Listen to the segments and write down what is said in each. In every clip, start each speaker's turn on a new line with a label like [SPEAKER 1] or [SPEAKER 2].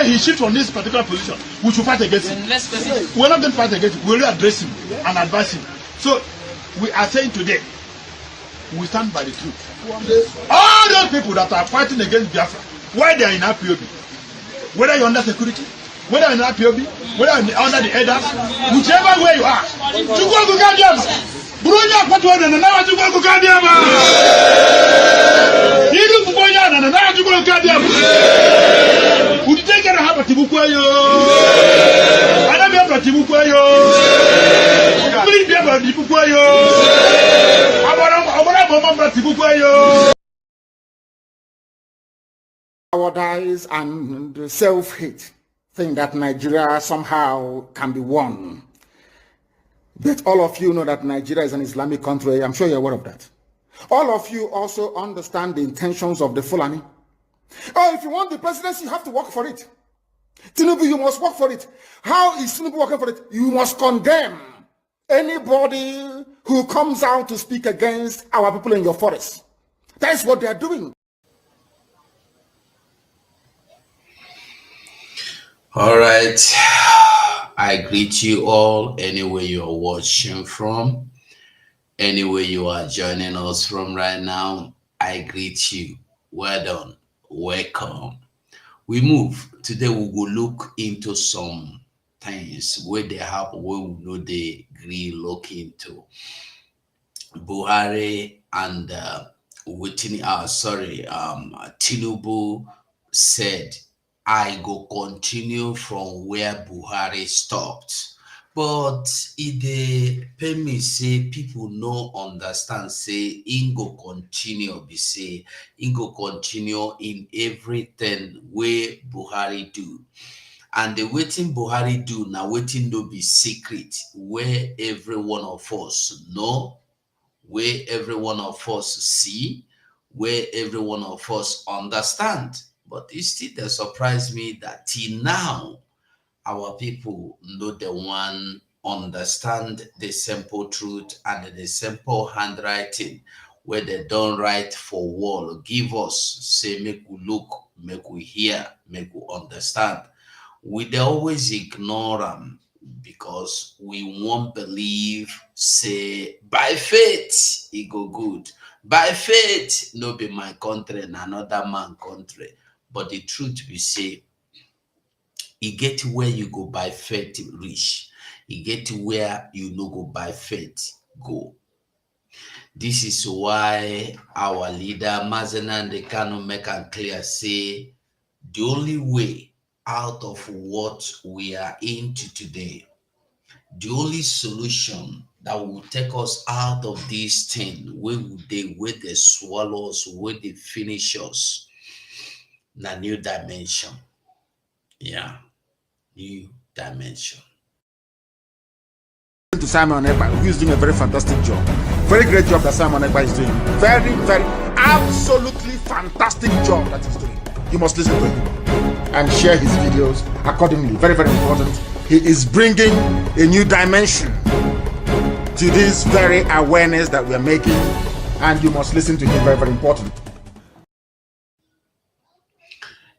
[SPEAKER 1] day he shifts from this particular position, we should fight against him. We're not going to fight against him. We'll address him and advise him. So we are saying today, we stand by the truth. All those people that are fighting against Biafra, why they are in IPOB, whether you're under security, whether you're in IPOB, whether you're under the elders, whichever way you are, Burunya patwa na na wajua kukadiama. Hidu kubonya na na wajua kukadiama. Uditeke na hapa tibukweyo. Ana bia hapa tibukweyo. Kuli bia hapa tibukweyo. Abona mama tibukweyo.
[SPEAKER 2] Cowardice and self-hate think that Nigeria somehow can be won. But all of you know that Nigeria is an Islamic country. I'm sure you're aware of that. All of you also understand the intentions of the Fulani. Oh, if you want the presidency, you have to work for it. Tinubu, you must work for it. How is Tinubu working for it? You must condemn anybody who comes out to speak against our people in your forest. That is what they are doing.
[SPEAKER 3] All right. I greet you all anywhere you are watching from, anywhere you are joining us from right now. I greet you. Well done. Welcome. We move. Today we will look into some things where they happen, where we know they look into. Buhari and Tinubu said, I go continue from where Buhari stopped. But if they pay me say people no understand, say Ingo continue be say Ingo continue in everything where Buhari do. And the waiting Buhari do now waiting no be secret where every one of us know, where every one of us see, where every one of us understand. But it still surprised me that till now, our people know the one understand the simple truth and the simple handwriting where they don't write for wall. Give us, say, make we look, make we hear, make we understand. We always ignore them because we won't believe, say, by faith, it go good. By faith, no be my country and another man country. But the truth we say, you get where you go by faith reach. You get where you no go by faith go. This is why our leader, Mazenande Kanu, make and clear say, the only way out of what we are into today, the only solution that will take us out of this thing, where they swallow us, where they finish us, the new dimension. Yeah, new dimension.
[SPEAKER 2] To Simon Ekpa, who is doing a very fantastic job. Very great job that Simon Ekpa is doing. Very, very, absolutely fantastic job that he's doing. You must listen to him and share his videos accordingly. Very, very important. He is bringing a new dimension to this very awareness that we are making, and you must listen to him. Very, very important.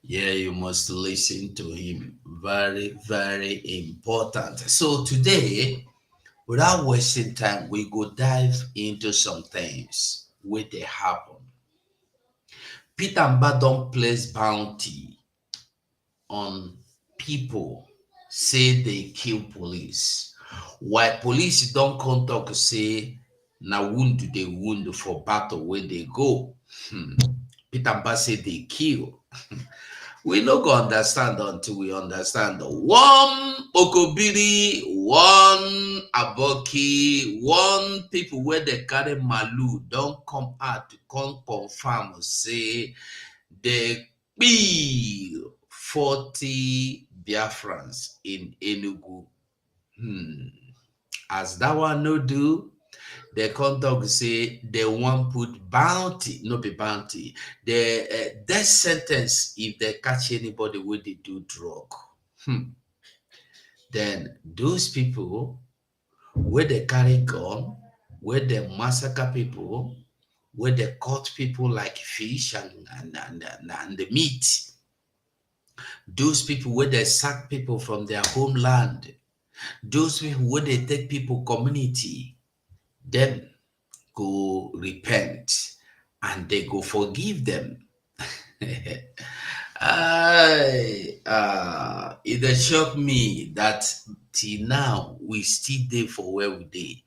[SPEAKER 3] Yeah, you must listen to him. Very, very important. So today, without wasting time, we go dive into some things where they happen. Peter Mbah don't place bounty on people say they kill police. Why police don't come talk say na wound they wound for battle where they go. Peter Mbah say they kill. We no go understand until we understand. One Okobiri, one Aboki, one people where they carry Malu don't come out to come confirm say they be 40 Biafrans in Enugu. As that one no do, the contact say they want put bounty, no be bounty. The death sentence if they catch anybody where they do drug. Then those people where they carry gun, where they massacre people, where they cut people like fish and the meat, those people where they sack people from their homeland, those people where they take people community, them go repent and they go forgive them. It has shocked me that till now we still there for where we dey.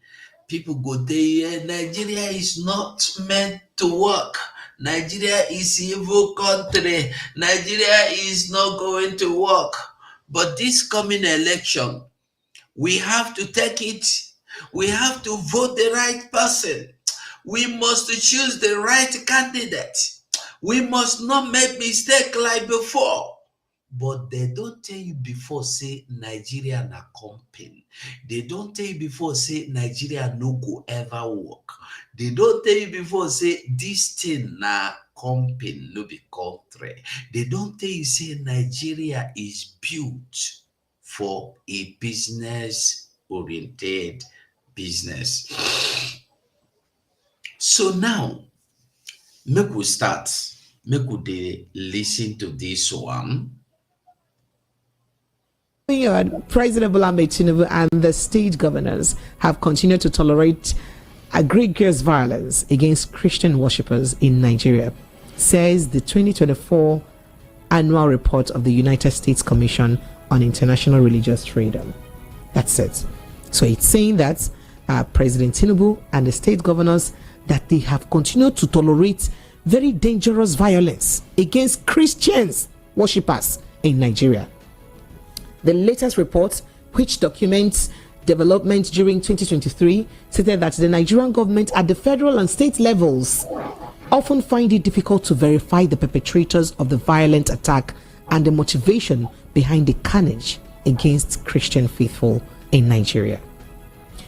[SPEAKER 3] People go there, Nigeria is not meant to work. Nigeria is evil country. Nigeria is not going to work. But this coming election, we have to take it. We have to vote the right person. We must choose the right candidate. We must not make mistake like before. But they don't tell you before, say Nigeria na company. They don't tell you before, say Nigeria no go ever work. They don't tell you before, say this thing na company, no be country. They don't tell you, say Nigeria is built for a business-oriented business. So now, make we start. Make we listen to this one.
[SPEAKER 4] President Bola Ahmed Tinubu and the state governors have continued to tolerate egregious violence against Christian worshippers in Nigeria, says the 2024 annual report of the United States Commission on International Religious Freedom. That's it. So it's saying that President Tinubu and the state governors, that they have continued to tolerate very dangerous violence against Christians worshippers in Nigeria. The latest report, which documents developments during 2023, stated that the Nigerian government at the federal and state levels often find it difficult to verify the perpetrators of the violent attack and the motivation behind the carnage against Christian faithful in Nigeria.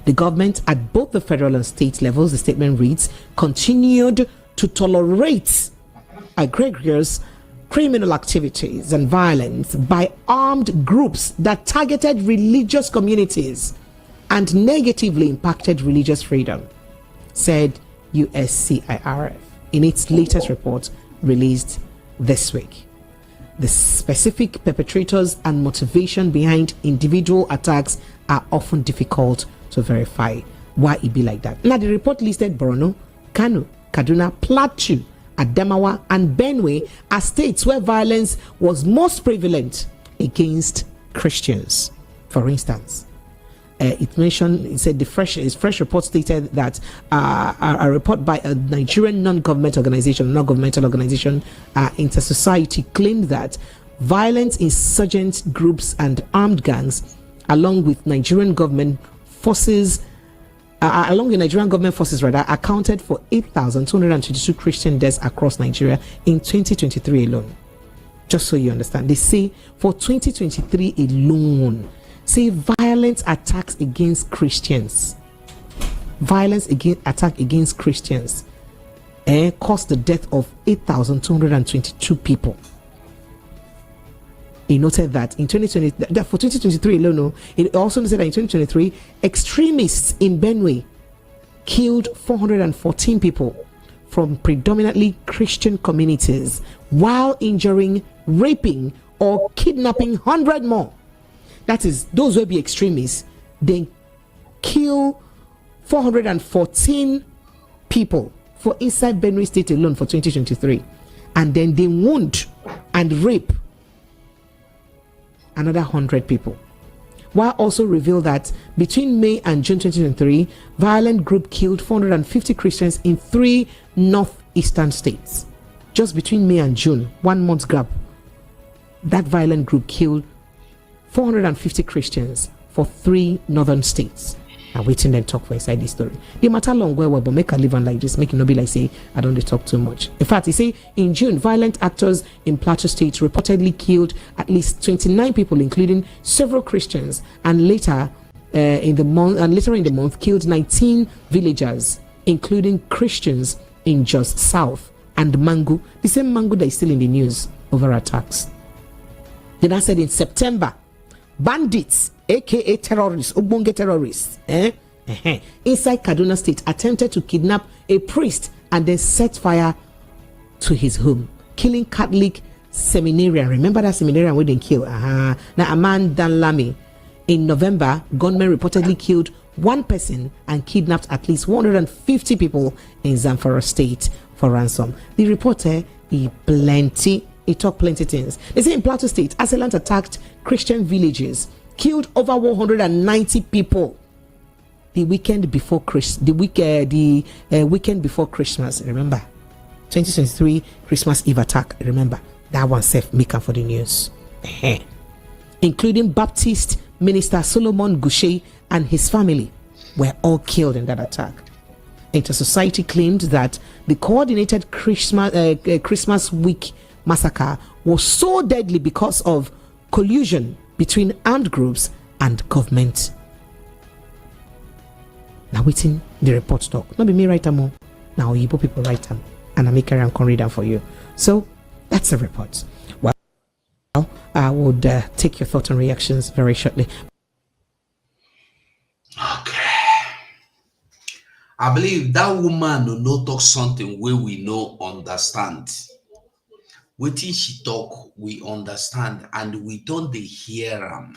[SPEAKER 4] The government at both the federal and state levels, the statement reads, continued to tolerate egregious criminal activities and violence by armed groups that targeted religious communities and negatively impacted religious freedom, said USCIRF in its latest report released this week. The specific perpetrators and motivation behind individual attacks are often difficult to verify. Why it be like that? Now, the report listed Borno, Kano, Kaduna, Plateau, Adamawa, and Benue as states where violence was most prevalent against Christians. For instance, it said the fresh report stated that a report by a Nigerian non-governmental organization, Inter-Society, claimed that violent insurgent groups and armed gangs, along with Nigerian government forces, accounted for 8,222 Christian deaths across Nigeria in 2023 alone. Just so you understand, they say for 2023 alone, say violent attacks against Christians, caused the death of 8,222 people. He noted that in 2023 alone, it also said that in 2023, extremists in Benue killed 414 people from predominantly Christian communities, while injuring, raping, or kidnapping 100 more. That is, those will be extremists. They kill 414 people for inside Benue State alone for 2023, and then they wound and rape another 100 people. While also revealed that between May and June 2023, violent group killed 450 Christians in 3 northeastern states. Just between May and June, 1 month gap, that violent group killed 450 Christians for 3 northern states. And waiting then talk for inside this story. The matter long well, but make a live on like this, make it not be like say I don't talk too much. In fact, he say in June, violent actors in Plateau State reportedly killed at least 29 people, including several Christians, and later in the month killed 19 villagers, including Christians in Just South and Mangu, the same Mangu that is still in the news over attacks. Then I said in September, bandits, aka terrorists, Ogbonge terrorists, inside Kaduna State attempted to kidnap a priest and then set fire to his home, killing Catholic seminarian. Remember that seminarian we didn't kill? Now, a man Dan Lamy. In November, gunmen reportedly killed one person and kidnapped at least 150 people in Zamfara State for ransom. The reporter, he talked plenty things. They say in Plateau State, assailants attacked Christian villages, killed over 190 people. The weekend before Christmas. Remember, 2023 Christmas Eve attack. Remember that one safe maker for the news, including Baptist Minister Solomon Gushe and his family were all killed in that attack. Inter-Society claimed that the coordinated Christmas week massacre was so deadly because of collusion between armed groups and government. Now waiting the report talk. Not be me write them. Now Igbo people write them, and I make carry and read them for you. So that's the report. Well, I would take your thoughts and reactions very shortly.
[SPEAKER 3] Okay. I believe that woman will not talk something where we no understand. Waiting she talk, we understand, and we don't hear them.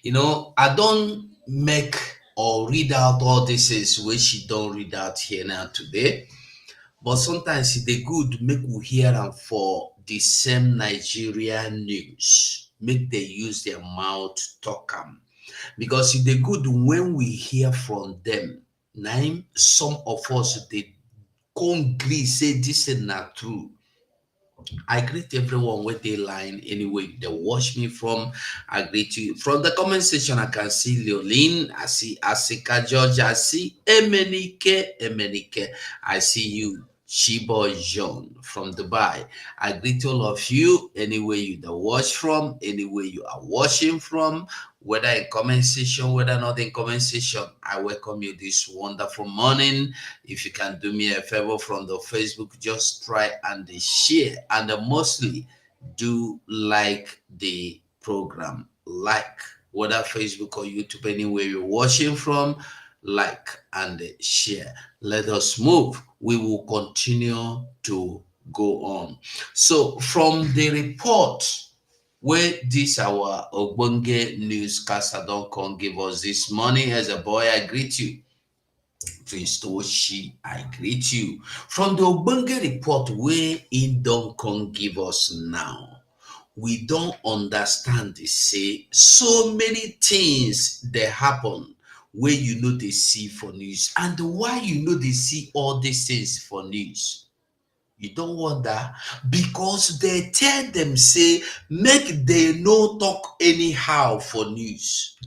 [SPEAKER 3] You know, I don't make or read out all this is where she don't read out here now today. But sometimes it's good make we hear them for the same Nigerian news. Make they use their mouth talk them. Because it's good when we hear from them. Name some of us they can't agree say this is not true. I greet everyone with the line anyway. They watch me from. I greet you from the comment section. I can see Leoline. I see Asika George. I see Emenike. I see you, Shibo John from Dubai. I greet all of you anywhere you the watch from, anywhere you are watching from, whether in comment section, whether not in comment section. I welcome you this wonderful morning. If you can do me a favor from the Facebook, just try and share, and mostly do like the program. Like whether Facebook or YouTube, anywhere you're watching from, like and share. Let us move. We will continue to go on. So from the report where this our Ogbonge newscaster don't come give us this morning, as a boy, I greet you. Prince Toshi, I greet you. From the Ogbonge report where it don't come give us now, we don't understand they say so many things that happen where you know they see for news, and why you know they see all these things for news. You don't wonder, because they tell them say make they no talk anyhow for news.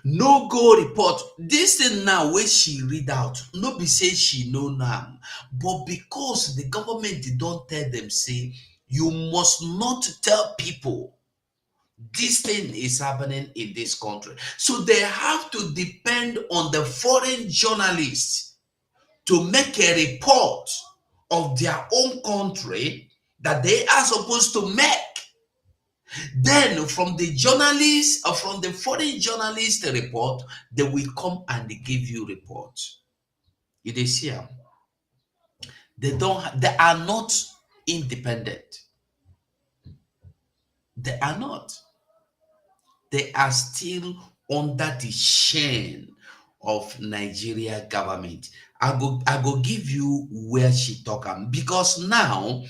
[SPEAKER 3] No go report this thing now where she read out. No be say she know now, but because the government don't tell them say you must not tell people this thing is happening in this country. So they have to depend on the foreign journalists to make a report of their own country that they are supposed to make. Then from the journalists or from the foreign journalist report, they will come and they give you reports. You they see them. They are not independent. They are not. They are still under the chain of Nigeria government. I go give you where she talk am, because now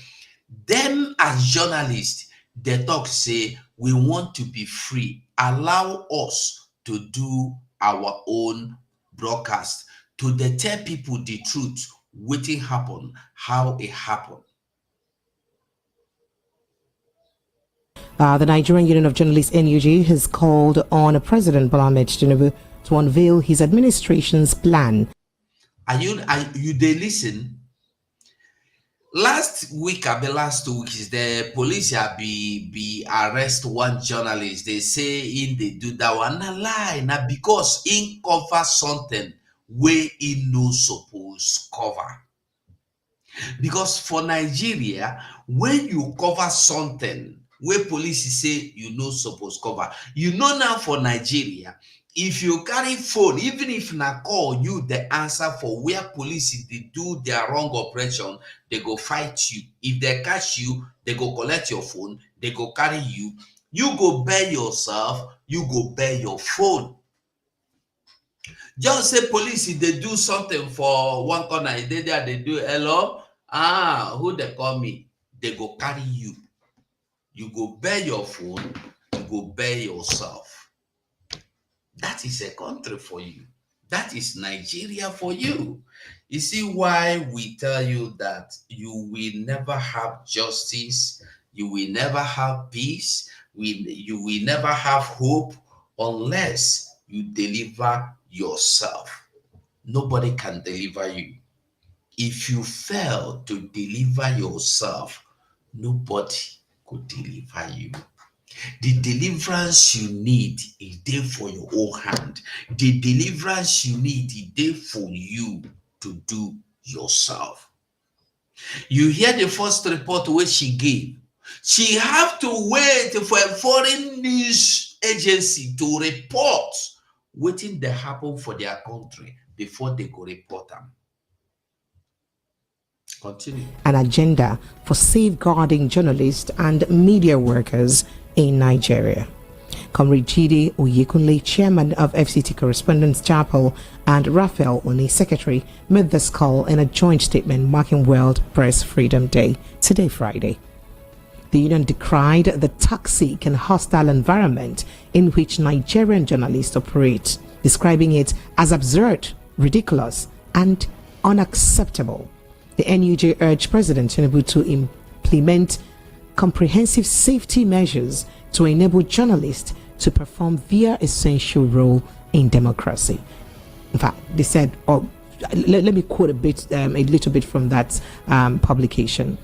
[SPEAKER 3] them as journalists they talk say we want to be free, allow us to do our own broadcast, to tell people the truth, wetin happen, how it happened.
[SPEAKER 4] The Nigerian Union of Journalists (NUJ) has called on President Bola Ahmed Tinubu to unveil his administration's plan.
[SPEAKER 3] Are you they listen? Last week, the last 2 weeks, the police be arrest one journalist. They say they do that one. Not lie, now because in cover something where in no suppose cover. Because for Nigeria, when you cover something where police say you no suppose cover, you know now for Nigeria, if you carry phone, even if na call you the answer for where police they do their wrong operation, they go fight you. If they catch you, they go collect your phone, they go carry you. You go bear yourself, you go bear your phone. Just say police, if they do something for one corner, they there, they do hello. Who they call me? They go carry you. You go bear your phone, you go bear yourself. That is a country for you. That is Nigeria for you. You see why we tell you that you will never have justice, you will never have peace, you will never have hope unless you deliver yourself. Nobody can deliver you. If you fail to deliver yourself, nobody could deliver you. The deliverance you need is there for your own hand. The deliverance you need is there for you to do yourself. You hear the first report which she gave. She have to wait for a foreign news agency to report waiting they happen for their country before they go report them. Continue.
[SPEAKER 4] An agenda for safeguarding journalists and media workers in Nigeria. Comrade Jide Oyekunle, chairman of FCT Correspondents Chapel, and Raphael Oni, secretary, made this call in a joint statement marking World Press Freedom Day, today Friday. The union decried the toxic and hostile environment in which Nigerian journalists operate, describing it as absurd, ridiculous, and unacceptable. The NUJ urged President Tinubu to implement comprehensive safety measures to enable journalists to perform their essential role in democracy. In fact, they said, let me quote a little bit from that publication.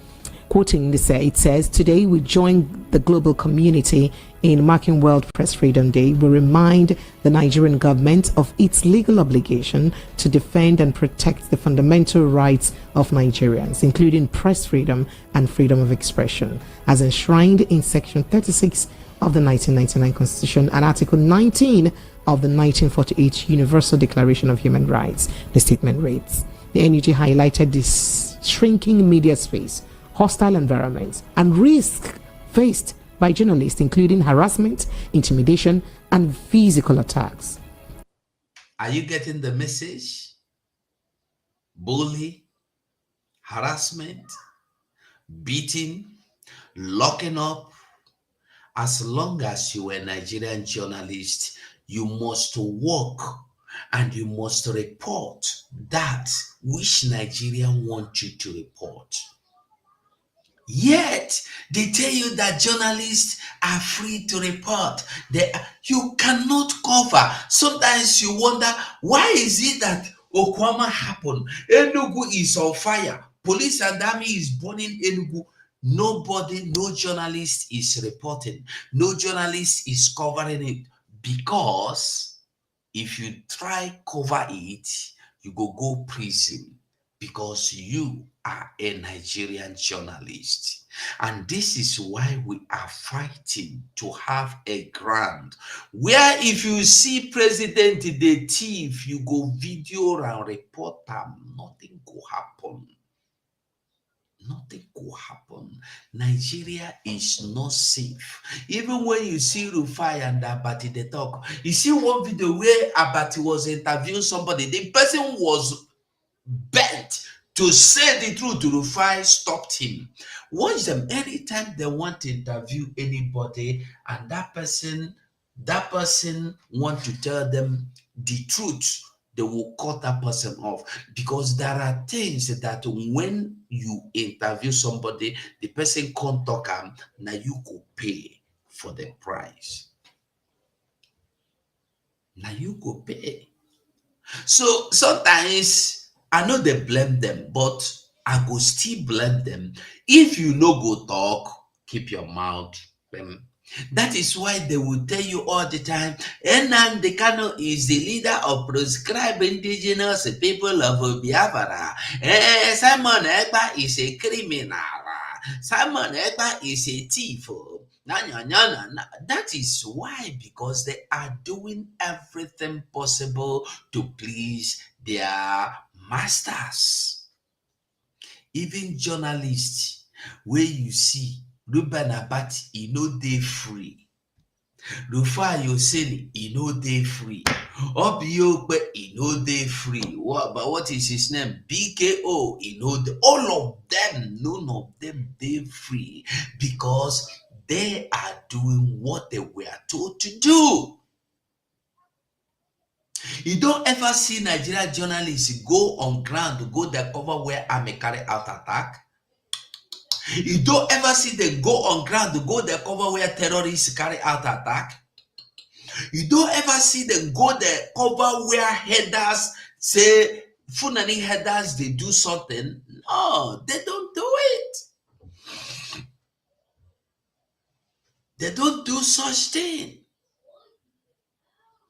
[SPEAKER 4] Quoting, it says, "Today we join the global community in marking World Press Freedom Day. We remind the Nigerian government of its legal obligation to defend and protect the fundamental rights of Nigerians, including press freedom and freedom of expression, as enshrined in Section 36 of the 1999 Constitution and Article 19 of the 1948 Universal Declaration of Human Rights," the statement reads. The NUJ highlighted this shrinking media space, hostile environments, and risk faced by journalists, including harassment, intimidation, and physical attacks.
[SPEAKER 3] Are you getting the message? Bully, harassment, beating, locking up. As long as you are a Nigerian journalist, you must work and you must report that which Nigerian want you to report. Yet they tell you that journalists are free to report. You cannot cover. Sometimes you wonder, why is it that Okwama happened? Enugu is on fire. Police and army is burning Enugu. Nobody, no journalist is reporting. No journalist is covering it, because if you try cover it, you go prison, because you are a Nigerian journalist. And this is why we are fighting to have a grant where if you see president the thief, you go video and report them. Nothing go happen. Nothing will happen. Nigeria is not safe. Even when you see Rufai and Abati, they talk. You see one video where Abati was interviewing somebody. The person was bent to say the truth. Rufai stopped him. Watch them. Anytime they want to interview anybody and that person want to tell them the truth, they will cut that person off, because there are things that when you interview somebody, the person can't talk, now you go pay for the price. Now you go pay. So sometimes I know they blame them, but I go still blame them. If you no go talk, keep your mouth. That is why they will tell you all the time, Nnamdi Kanu is the leader of proscribed indigenous people of Biafra. Simon Ekpa is a criminal. Simon Ekpa is a thief. That is why, because they are doing everything possible to please their masters. Even journalists, where you see Ruben Abati, he know they free. Rufai Yoseni, he know they free. Obiokwe, he know they free. What is his name? BKO, he know all of them, none of them they free, because they are doing what they were told to do. You don't ever see Nigerian journalists go on ground to go the cover where army carry out attack. You don't ever see them go on ground to go the cover where terrorists carry out attack. You don't ever see them go the cover where headers say, Funani headers, they do something. No, they don't do it. They don't do such thing.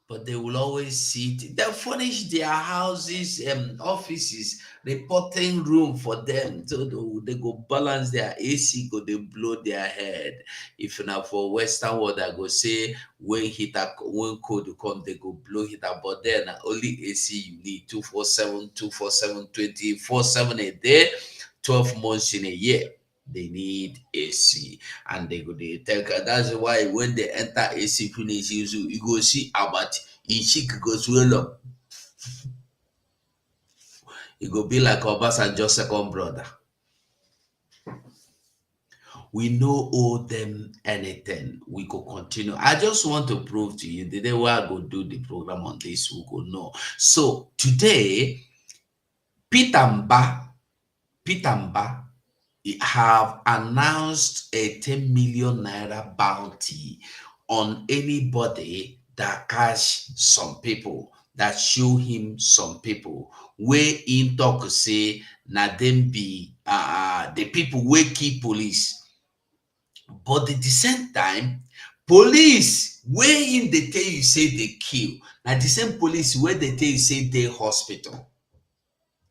[SPEAKER 3] But they will always sit. They furnish their houses and offices, reporting room for them. So they go balance their AC, go they blow their head. If not for Western world, I go say when code come, they go blow heater. But then only AC you need 247, 247, 24/7 a day, 12 months in a year. They need AC, and they go they take. That's why when they enter AC finish, you go see about Ichik goes well up. It go be like Obasanjo's second brother. We no owe them anything. We could continue. I just want to prove to you the day we are going to do the program on this, we go know. So today, Peter Mbah have announced a 10 million naira bounty on anybody that catch some people, that show him some people, where in talk say na them be the people wey kill police. But at the same time, police where in they tell you say they kill, na the same police where they tell you say they hospital,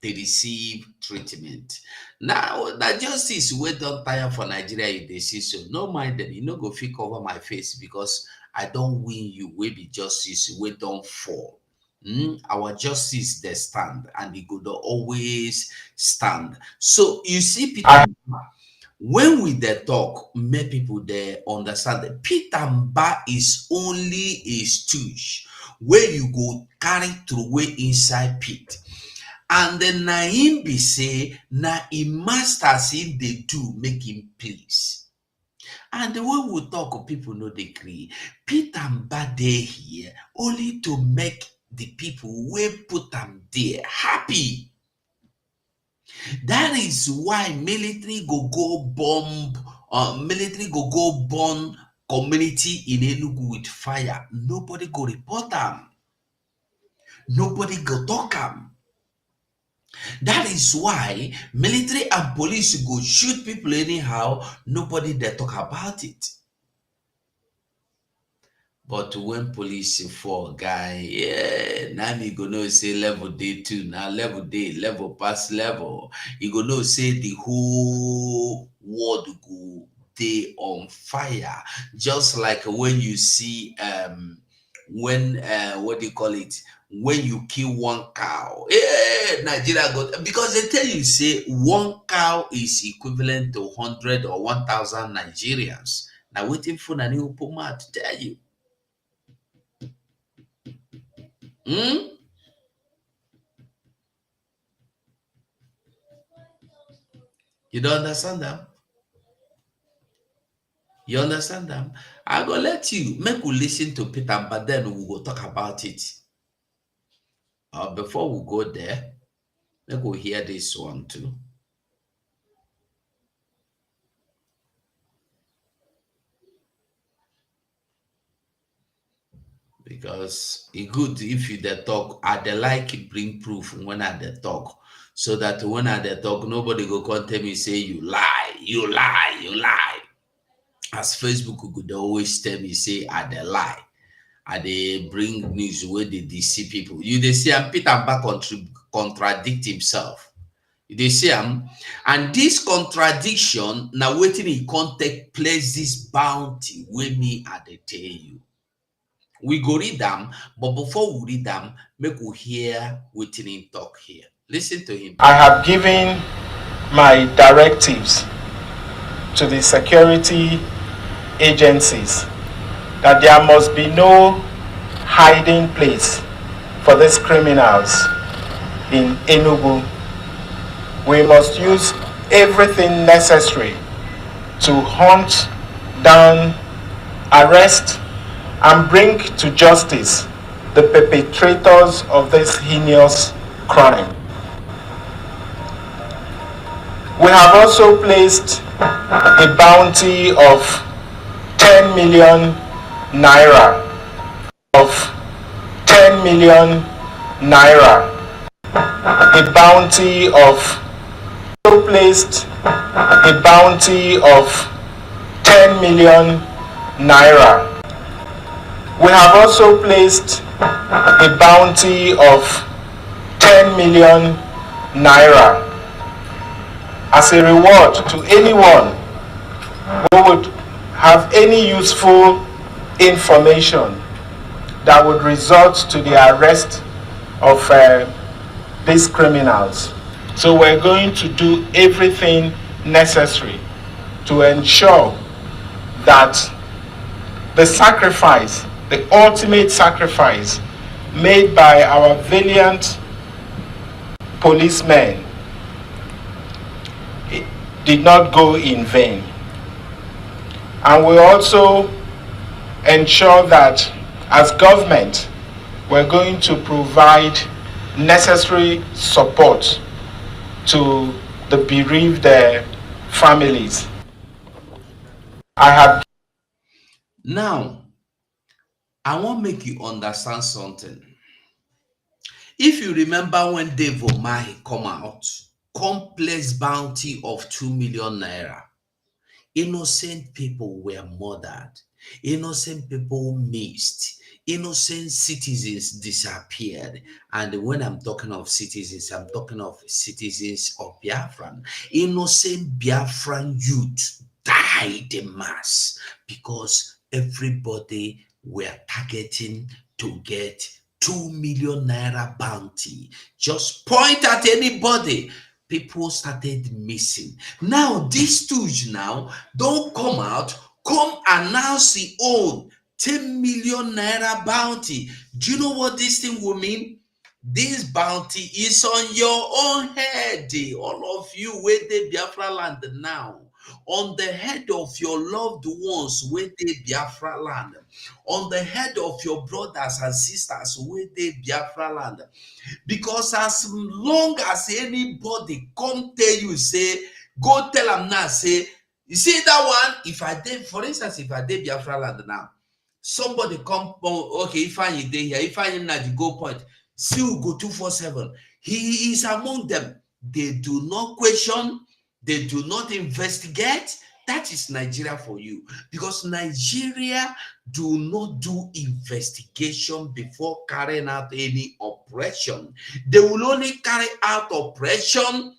[SPEAKER 3] they receive treatment. Now, that justice wey don tire for Nigeria, you dey see so. No mind them, you no go fit cover my face because I don't win you. We be justice, we don't fall. Our justice they stand, and it could always stand. So you see, Peter, when we they talk, many people they understand that Peter Mbah is only a stooge where you go carry through way inside pit. And then na him be say, na him masters him they do make him please. And the way we talk, people know they agree. Peter Mbah dey here only to make the people who put them there happy. That is why military go bomb, burn community in Enugu with fire. Nobody go report them. Nobody go talk them. That is why military and police go shoot people anyhow. Nobody they talk about it. But when police fall, guy, yeah, now me go know say level day 2, now level day, level past level. You go know say the whole world go day on fire. Just like when you see when what do you call it? When you kill one cow, Nigeria go, because they tell you say one cow is equivalent to 100 or 1,000 Nigerians. Now waiting for a new Puma to tell you. You don't understand them? You understand them? I go let you make we listen to Peter, but then we will talk about it. Before we go there, make we hear this one too. Because it's good if you dey talk, I dey like bring proof when I dey talk, so that when I dey talk, nobody go come tell me say you lie, you lie, you lie. As Facebook could always tell me say I dey lie, I dey bring news where they deceive people. You dey see, and Peter Mbah contradict himself. They see and this contradiction now waiting in context place this bounty with me at the tell you. We go read them, but before we read them, make we hear waiting in talk here. Listen to him.
[SPEAKER 5] I have given my directives to the security agencies that there must be no hiding place for these criminals in Enugu. We must use everything necessary to hunt down, arrest, and bring to justice the perpetrators of this heinous crime. We have also placed a bounty of 10 million naira, a bounty of 10 million naira. We have also placed a bounty of 10 million naira as a reward to anyone who would have any useful information that would result to the arrest of these criminals. So we're going to do everything necessary to ensure that the sacrifice, the ultimate sacrifice made by our valiant policemen did not go in vain. And we also ensure that as government, we're going to provide necessary support to the bereaved families.
[SPEAKER 3] Now, I want to make you understand something. If you remember when Dave Omahi come out, complex bounty of 2 million naira, innocent people were murdered, innocent people missed, innocent citizens disappeared. And when I'm talking of citizens, I'm talking of citizens of Biafran. Innocent Biafran youth died en mass because everybody were targeting to get 2 million naira bounty. Just point at anybody. People started missing. Now, these stooge now don't come out, come announce the own 10 million naira bounty. Do you know what this thing will mean? This bounty is on your own head. All of you where they Biafra land now. On the head of your loved ones where they Biafra land. On the head of your brothers and sisters where they Biafra land. Because as long as anybody come tell you, say, go tell them now, say, you see that one, if I did, for instance, if I did Biafra land now, somebody come, okay, if I did here, if I did not go point, see who go 247. He is among them. They do not question, they do not investigate. That is Nigeria for you. Because Nigeria do not do investigation before carrying out any operation. They will only carry out operation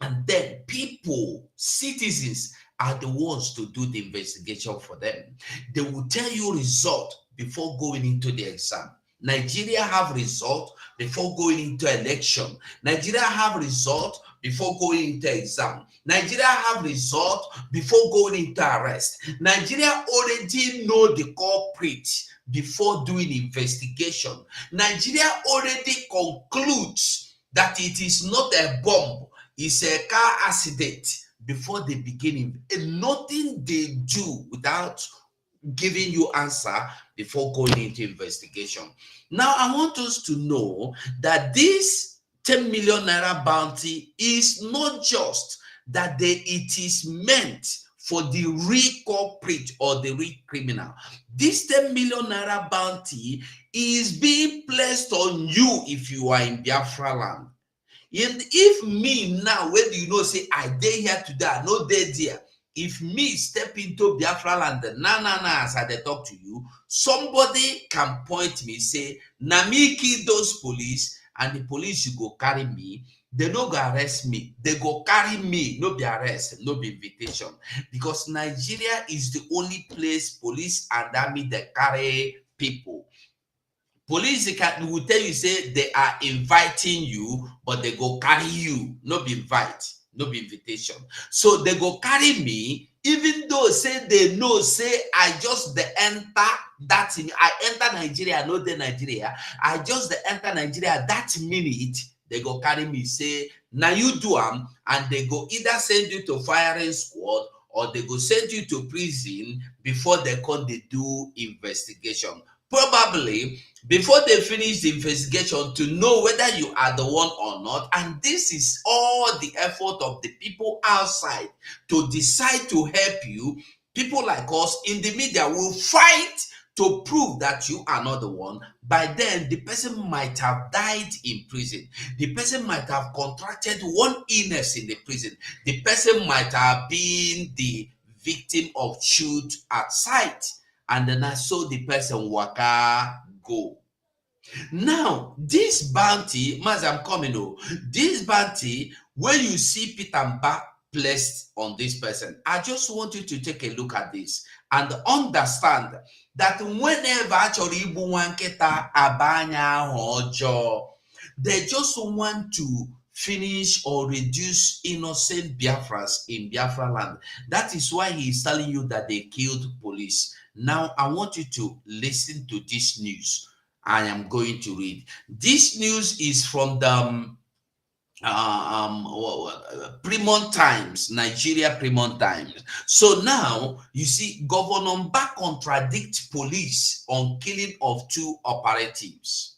[SPEAKER 3] and then people, citizens are the ones to do the investigation for them. They will tell you result before going into the exam. Nigeria have result before going into election. Nigeria have result before going into exam. Nigeria have result before going into arrest. Nigeria already know the culprit before doing investigation. Nigeria already concludes that it is not a bomb, it's a car accident before they begin. And nothing they do without giving you answer before going into investigation. Now, I want us to know that this 10 million naira bounty is not just that it is meant for the real culprit or the real criminal. This 10 million naira bounty is being placed on you if you are in Biafra land. And if me now, when you know, say, I dare here today, I know they there. If me step into Biafra land, as I talk to you, somebody can point me, say, na me kill those police, and the police should go carry me. they no go arrest me. They go carry me, no be arrest, no be invitation. Because Nigeria is the only place police and army they carry people. Police will tell you, say they are inviting you, but they go carry you, no be invite, no be invitation. So they go carry me, even though say they know, say I just the enter that in, I enter Nigeria, no the Nigeria, I just the enter Nigeria that minute, they go carry me, say, now you do them, and they go either send you to firing squad or they go send you to prison before they come they do investigation. Probably before they finish the investigation to know whether you are the one or not. And this is all the effort of the people outside to decide to help you. People like us in the media will fight to prove that you are not the one. By then, the person might have died in prison. The person might have contracted one illness in the prison. The person might have been the victim of shoot at sight. And then I saw the person waka go. Now, this bounty, as I'm coming, this bounty, when you see Peter Mbah placed on this person, I just want you to take a look at this and understand that whenever actually they just want to finish or reduce innocent Biafras in Biafra land. That is why he is telling you that they killed police. Now, I want you to listen to this news. I am going to read. This news is from the Premium Times, Nigeria Premium Times. So now, you see, Governor Mbah contradicts police on killing of 2 operatives.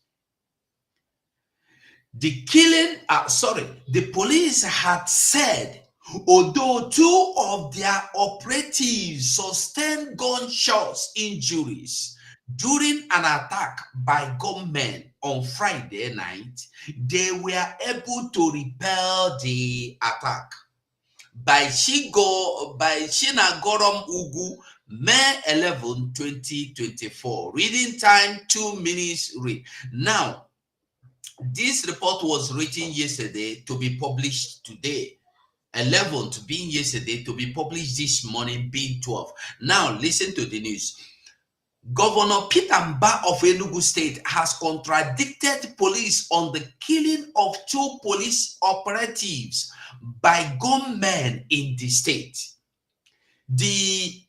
[SPEAKER 3] The killing, the police had said, although 2 of their operatives sustained gunshots injuries during an attack by gunmen on Friday night, they were able to repel the attack. By Shinagorom Ugu, May 11, 2024. Reading time 2 minutes read. Now, this report was written yesterday to be published today. 11th being yesterday to be published this morning being 12. Now listen to the news. Governor Peter Mbah of Enugu State has contradicted police on the killing of 2 police operatives by gunmen in the state. The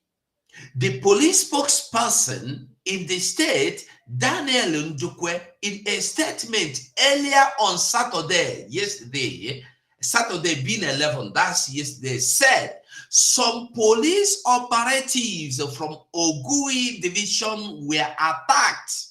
[SPEAKER 3] police spokesperson in the state, Daniel Ndukwe, in a statement earlier on Saturday being 11, that's yesterday, said some police operatives from Ogui division were attacked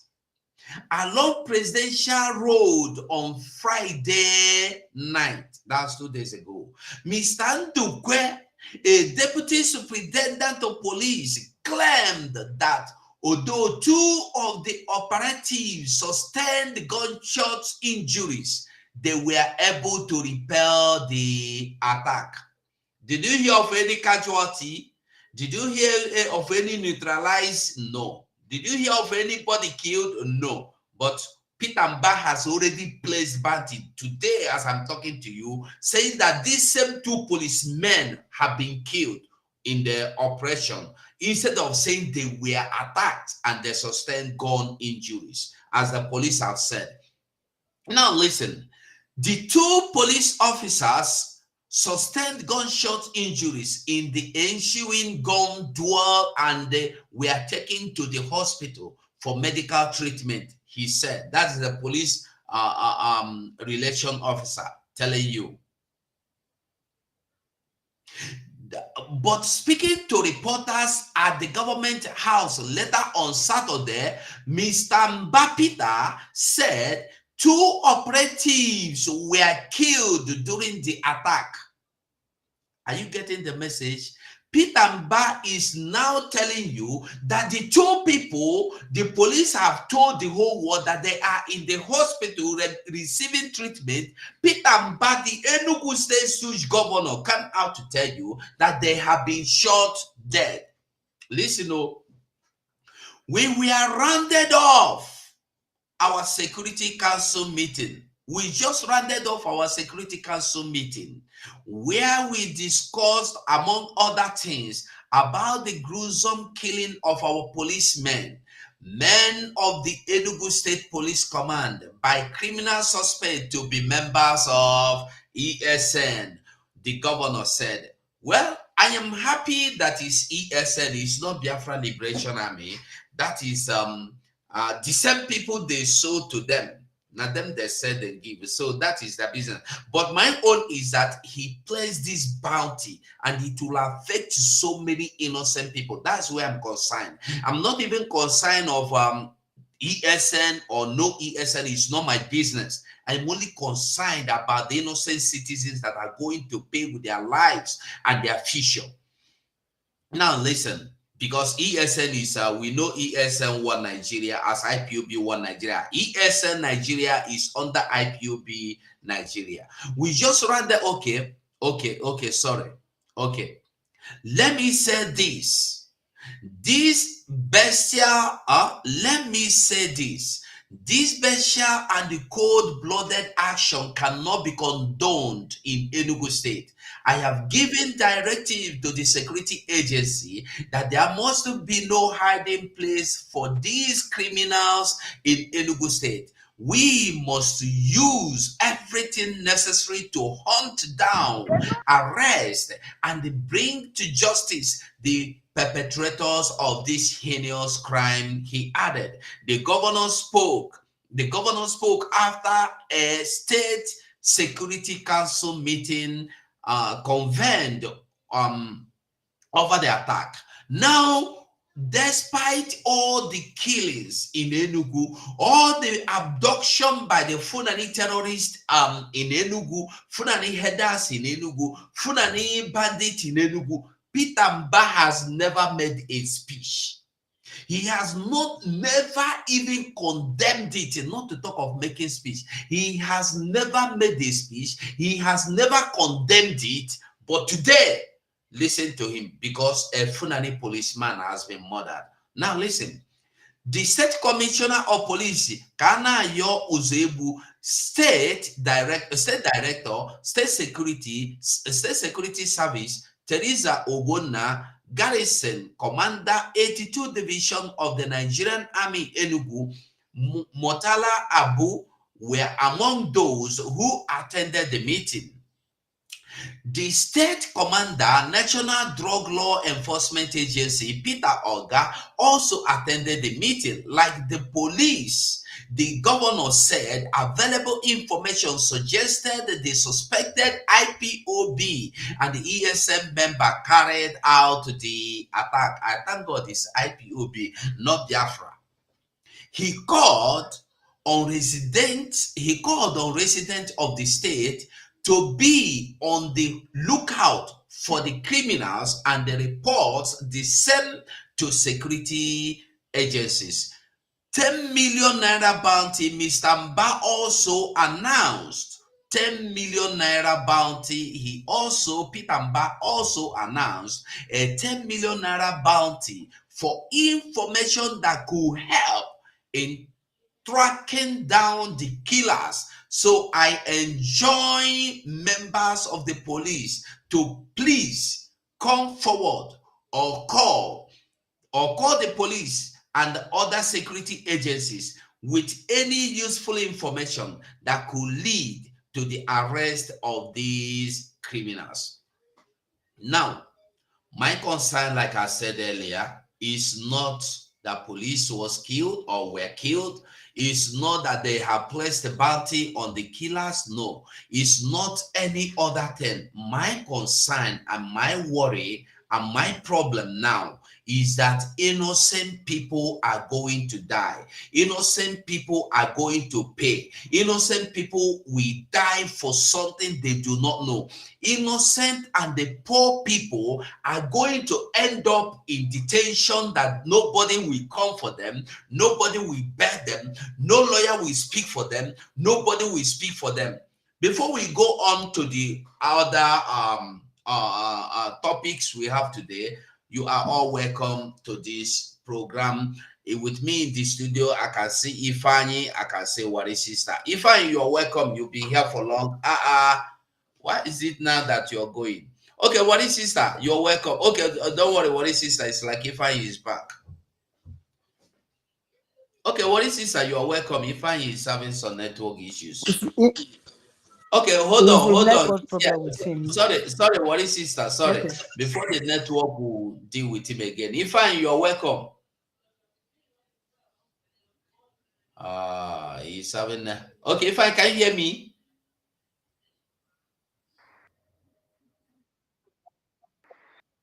[SPEAKER 3] along Presidential Road on Friday night. That's 2 days ago. Mr. Ndukwe, a deputy superintendent of police, claimed that although 2 of the operatives sustained gunshot injuries, they were able to repel the attack. Did you hear of any casualty? Did you hear of any neutralized? No. Did you hear of anybody killed? No. But Peter Mbah has already placed bounty today as I'm talking to you, saying that these same 2 policemen have been killed in the operation, instead of saying they were attacked and they sustained gun injuries, as the police have said. Now listen, the 2 police officers sustained gunshot injuries in the ensuing gun duel and they were taken to the hospital for medical treatment, he said. That is the police relation officer telling you. But speaking to reporters at the government house later on Saturday, Mr. Mbah Peter said 2 operatives were killed during the attack. Are you getting the message? Peter Mbah is now telling you that the 2 people, the police have told the whole world that they are in the hospital receiving treatment. Peter Mbah, the Enugu State Such Governor, came out to tell you that they have been shot dead. Listen, we were rounded off our Security Council meeting we just rounded off our Security Council meeting where we discussed, among other things, about the gruesome killing of our policemen, men of the Enugu State Police Command, by criminal suspects to be members of ESN. The governor said, well, I am happy that is ESN, is not Biafra Liberation Army. That is the same people they sold to them. Now them they said they give. So that is their business. But my own is that he placed this bounty and it will affect so many innocent people. That's where I'm concerned. I'm not even concerned of ESN or no ESN. It's not my business. I'm only concerned about the innocent citizens that are going to pay with their lives and their future. Now listen. Because ESN is, we know ESN One Nigeria as IPOB One Nigeria. ESN Nigeria is under IPOB Nigeria. We just ran the, okay, sorry. Okay. Let me say this. This bestial, let me say this. This bestial and the cold-blooded action cannot be condoned in Enugu State. I have given directive to the security agency that there must be no hiding place for these criminals in Enugu State. We must use everything necessary to hunt down, arrest, and bring to justice the perpetrators of this heinous crime, he added. The governor spoke after a state security council meeting convened over the attack. Now, despite all the killings in Enugu, all the abduction by the Fulani terrorists in Enugu, Fulani headers in Enugu, Fulani bandits in Enugu, Peter Mbah has never made a speech. He has never even condemned it, not to talk of making speech. He has never made a speech. He has never condemned it. But today, listen to him, because a Fulani policeman has been murdered. Now listen, the state commissioner of police, Kanayo Uzebu, state security service, Teresa Obona, Garrison, Commander 82 Division of the Nigerian Army Enugu, Motala Abu were among those who attended the meeting. The state commander, National Drug Law Enforcement Agency, Peter Oga, also attended the meeting. Like the police, the governor said available information suggested the suspected IPOB and the ESM member carried out the attack. I thank God it's IPOB, not Biafra. He called on residents of the state to be on the lookout for the criminals and the reports they sent to security agencies. 10 million naira bounty. Mr. Mbah also announced 10 million naira bounty. Peter Mbah also announced a 10 million naira bounty for information that could help in tracking down the killers. So I enjoin members of the police to please come forward or call the police and other security agencies with any useful information that could lead to the arrest of these criminals. Now, my concern, like I said earlier, is not that police was killed or were killed. It's not that they have placed a bounty on the killers. No, it's not any other thing. My concern and my worry and my problem now is that innocent people are going to die. Innocent people are going to pay. Innocent people will die for something they do not know. Innocent and the poor people are going to end up in detention that nobody will come for them. Nobody will bear them. No lawyer will speak for them. Nobody will speak for them. Before we go on to the other topics we have today, you are all welcome to this program. with me in the studio, I can see Ifani, I can see what is sister. Ifani, you're welcome. You've been here for long. Why is it now that you're going? Okay, what is sister? You're welcome. Okay, don't worry, what is sister? It's like Ifani is back. Okay, what is sister? You're welcome. Ifani is having some network issues. Okay, hold on. Sorry, what is sister? Sorry. Okay. Before the network will deal with him again. Ifani, you're welcome. He's having okay, if I can hear me.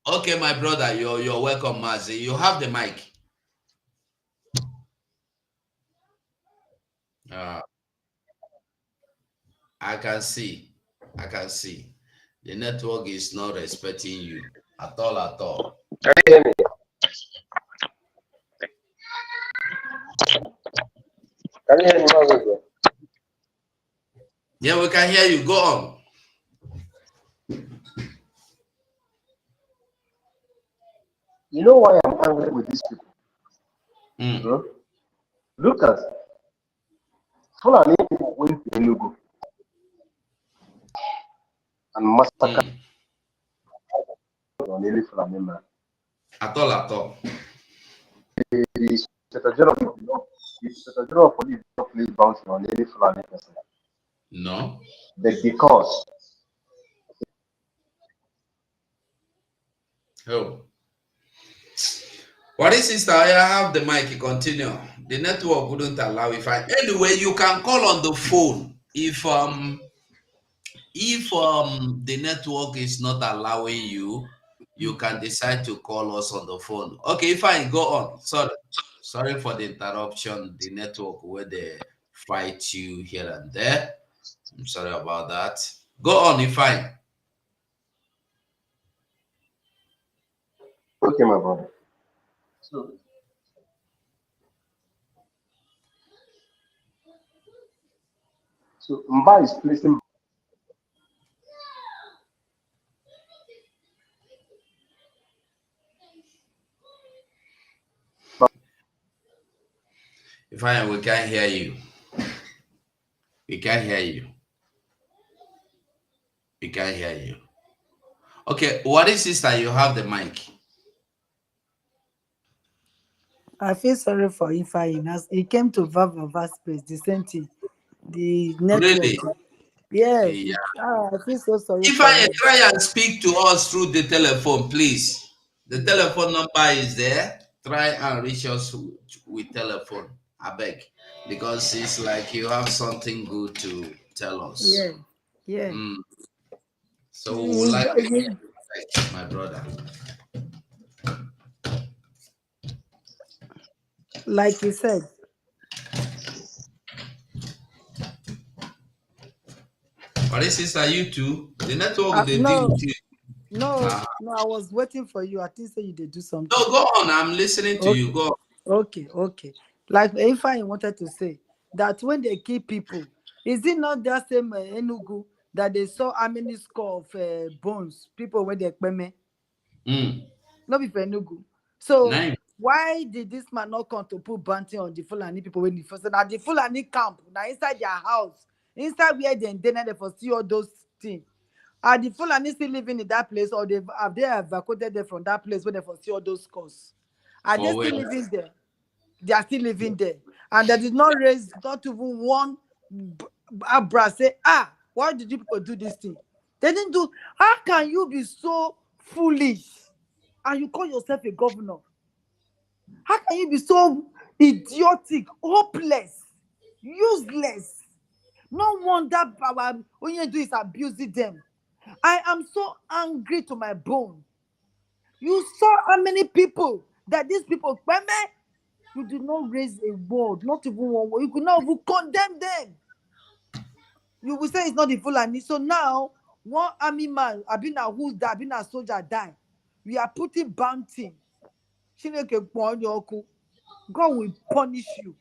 [SPEAKER 3] Okay, my brother, you're welcome, Mazi. You have the mic. I can see. The network is not respecting you at all.
[SPEAKER 6] Can you hear me? Can you hear me?
[SPEAKER 3] Yeah, we can hear you. Go on.
[SPEAKER 6] You know why I'm angry with these people? Look at Fulani people went to Enugu and massacre on any Fulani man.
[SPEAKER 3] At all.
[SPEAKER 6] The Inspector General of Police don't place bounty on any Fulani person.
[SPEAKER 3] No.
[SPEAKER 6] But because
[SPEAKER 3] What is sister? I have the mic. Continue. The network wouldn't allow it. Anyway, you can call on the phone if the network is not allowing you. You can decide to call us on the phone. Okay, fine. Go on. Sorry for the interruption. The network where they fight you here and there. I'm sorry about that. Go on, if fine.
[SPEAKER 6] Okay, my brother. So Mbah is placing
[SPEAKER 3] if we can't hear you. We can't hear you. We can't hear you. Okay, what is this that you have the mic?
[SPEAKER 7] I feel sorry for Ifeanyi. He came to Vava space, the same thing. The network.
[SPEAKER 3] Really?
[SPEAKER 7] Yes. Yeah. I feel so sorry.
[SPEAKER 3] Ifeanyi, try and speak to us through the telephone, please. The telephone number is there. Try and reach us with telephone. I beg. Because it's like you have something good to tell us.
[SPEAKER 7] Yeah.
[SPEAKER 3] So we would like to my brother.
[SPEAKER 7] Like you said.
[SPEAKER 3] What is this? Are you too? The network they deal with you.
[SPEAKER 7] No, I was waiting for you. I think you did do something.
[SPEAKER 3] No, go on. I'm listening to you. Go
[SPEAKER 7] on. Okay. Like if I wanted to say that when they kill people, is it not that same Enugu that they saw how many score of bones people when they peme? Not be for Enugu. So why did this man not come to put bounty on the Fulani people when the first now the Fulani camp now inside their house, inside where they for see all those things? Are the Fulani still living in that place, or have they evacuated them from that place where they for see all those scores? Are they still living there? They are still living there, and they did not raise not even one brass say, why did you people do this thing? They didn't do. How can you be so foolish and you call yourself a governor? How can you be so idiotic, hopeless, useless? No wonder all you do is abusing them. I am so angry to my bone. You saw how many people that these people, you did not raise a word, not even one word. You could not even condemn them. You will say it's not the Fulani. So now, one army man, a soldier die. We are putting bounty. God will punish you.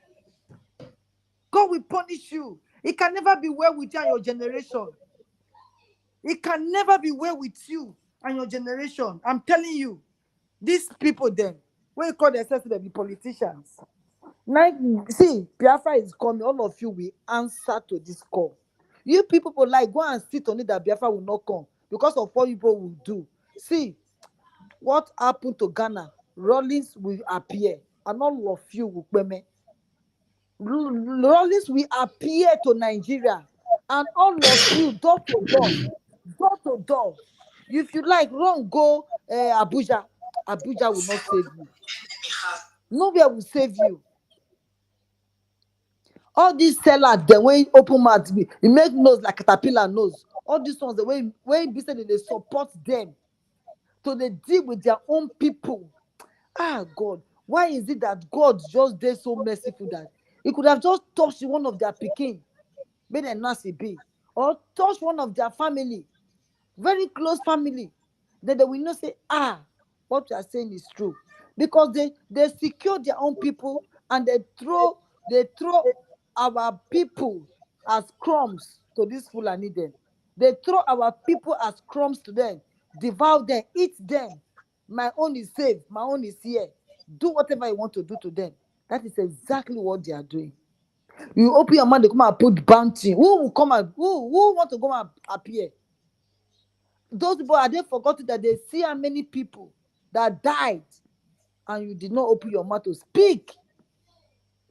[SPEAKER 7] God will punish you. It can never be well with you and your generation. It can never be well with you and your generation. I'm telling you, these people then, what you call themselves to be politicians, See, Biafra is coming. All of you will answer to this call. You people will like go and sit on it that Biafra will not come because of what people will do. See what happened to Ghana. Rollins will appear, and all of you will pay. Rollins will appear to Nigeria, and all of you door to door, door to door. If you like, run go Abuja. Abuja will not save you. Nowhere will save you. All these sellers, the way open mouth be, you make nose like caterpillar nose. All these ones, the way be said they support them, so they deal with their own people. Ah, God, why is it that God just did so merciful that He could have just touched one of their pikin, made a nasty be, or touched one of their family, very close family, then they will not say, ah, what you are saying is true, because they secure their own people and they throw our people as crumbs to this Fulani then. They throw our people as crumbs to them, devour them, eat them. My own is safe, my own is here. Do whatever you want to do to them. That is exactly what they are doing. You open your mouth, they come and put bounty. Who will come and who want to go and appear? Those people, are they forgotten that they see how many people that died and you did not open your mouth to speak?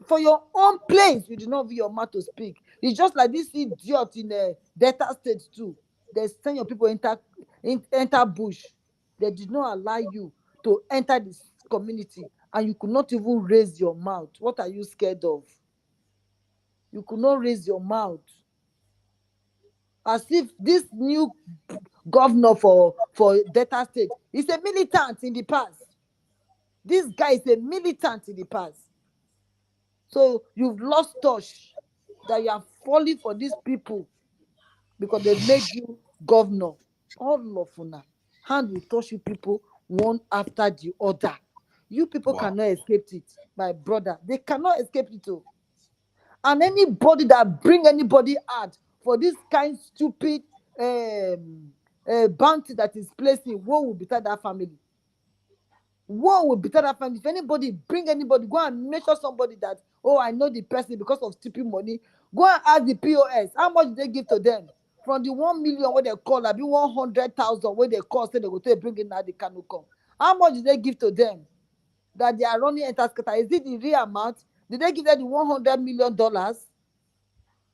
[SPEAKER 7] For your own place, you did not open your mouth to speak. It's just like this idiot in the Delta State too. They send your people enter bush. They did not allow you to enter this community, and you could not even raise your mouth. What are you scared of? You could not raise your mouth. As if this new governor for Delta State is a militant in the past. This guy is a militant in the past. So you've lost touch, that you are falling for these people because they made you governor. All of una hand will touch you people one after the other. You people cannot escape it, my brother. They cannot escape it too. And anybody that bring anybody out for this kind stupid bounty that is placing, woe will betide that family. Woe will betide that family. If anybody bring anybody, go and measure somebody that, oh, I know the person because of stupid money. Go and ask the POS, how much did they give to them? From the 1 million where they call, I'll be 100,000 where they call, say they go to bring in now, they cannot come. How much did they give to them that they are running Entaskata? Is it the real amount? Did they give them the $100 million?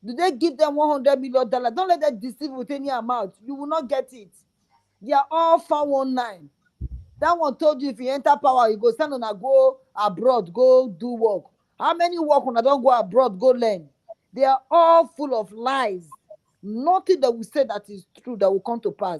[SPEAKER 7] Did they give them $100 million? Don't let them deceive with any amount. You will not get it. They are all 419. That one told you if you enter power, you go stand on a go abroad, go do work. How many work when I don't go abroad, go learn? They are all full of lies. Nothing that we say that is true that will come to pass.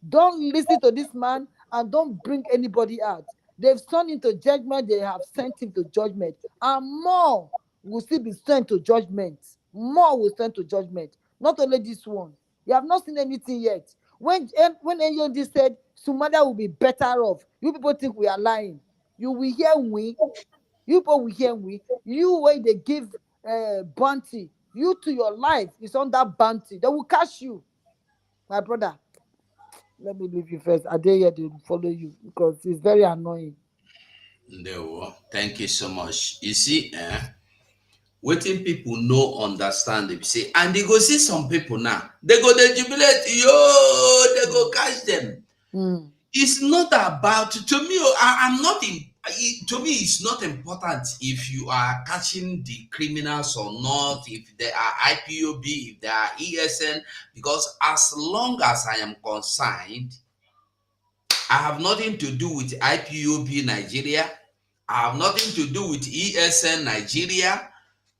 [SPEAKER 7] Don't listen to this man and don't bring anybody out. They've sent him to judgment. They have sent him to judgment. And more will still be sent to judgment. More will sent to judgment. Not only this one. You have not seen anything yet. When NYOD said Somalia will be better off, you people think we are lying. You will hear we. You people will hear we. You where they give bounty. You to your life is on that bounty. They will catch you. My brother, let me leave you first. I dare here to follow you because it's very annoying.
[SPEAKER 3] No, thank you so much. You see, waiting people no understand them say, and they go see some people now. They go they jubilate, they go catch them. It's not about, to me. I'm not in. To me, it's not important if you are catching the criminals or not, if they are IPOB, if they are ESN, because as long as I am concerned, I have nothing to do with IPOB Nigeria. I have nothing to do with ESN Nigeria.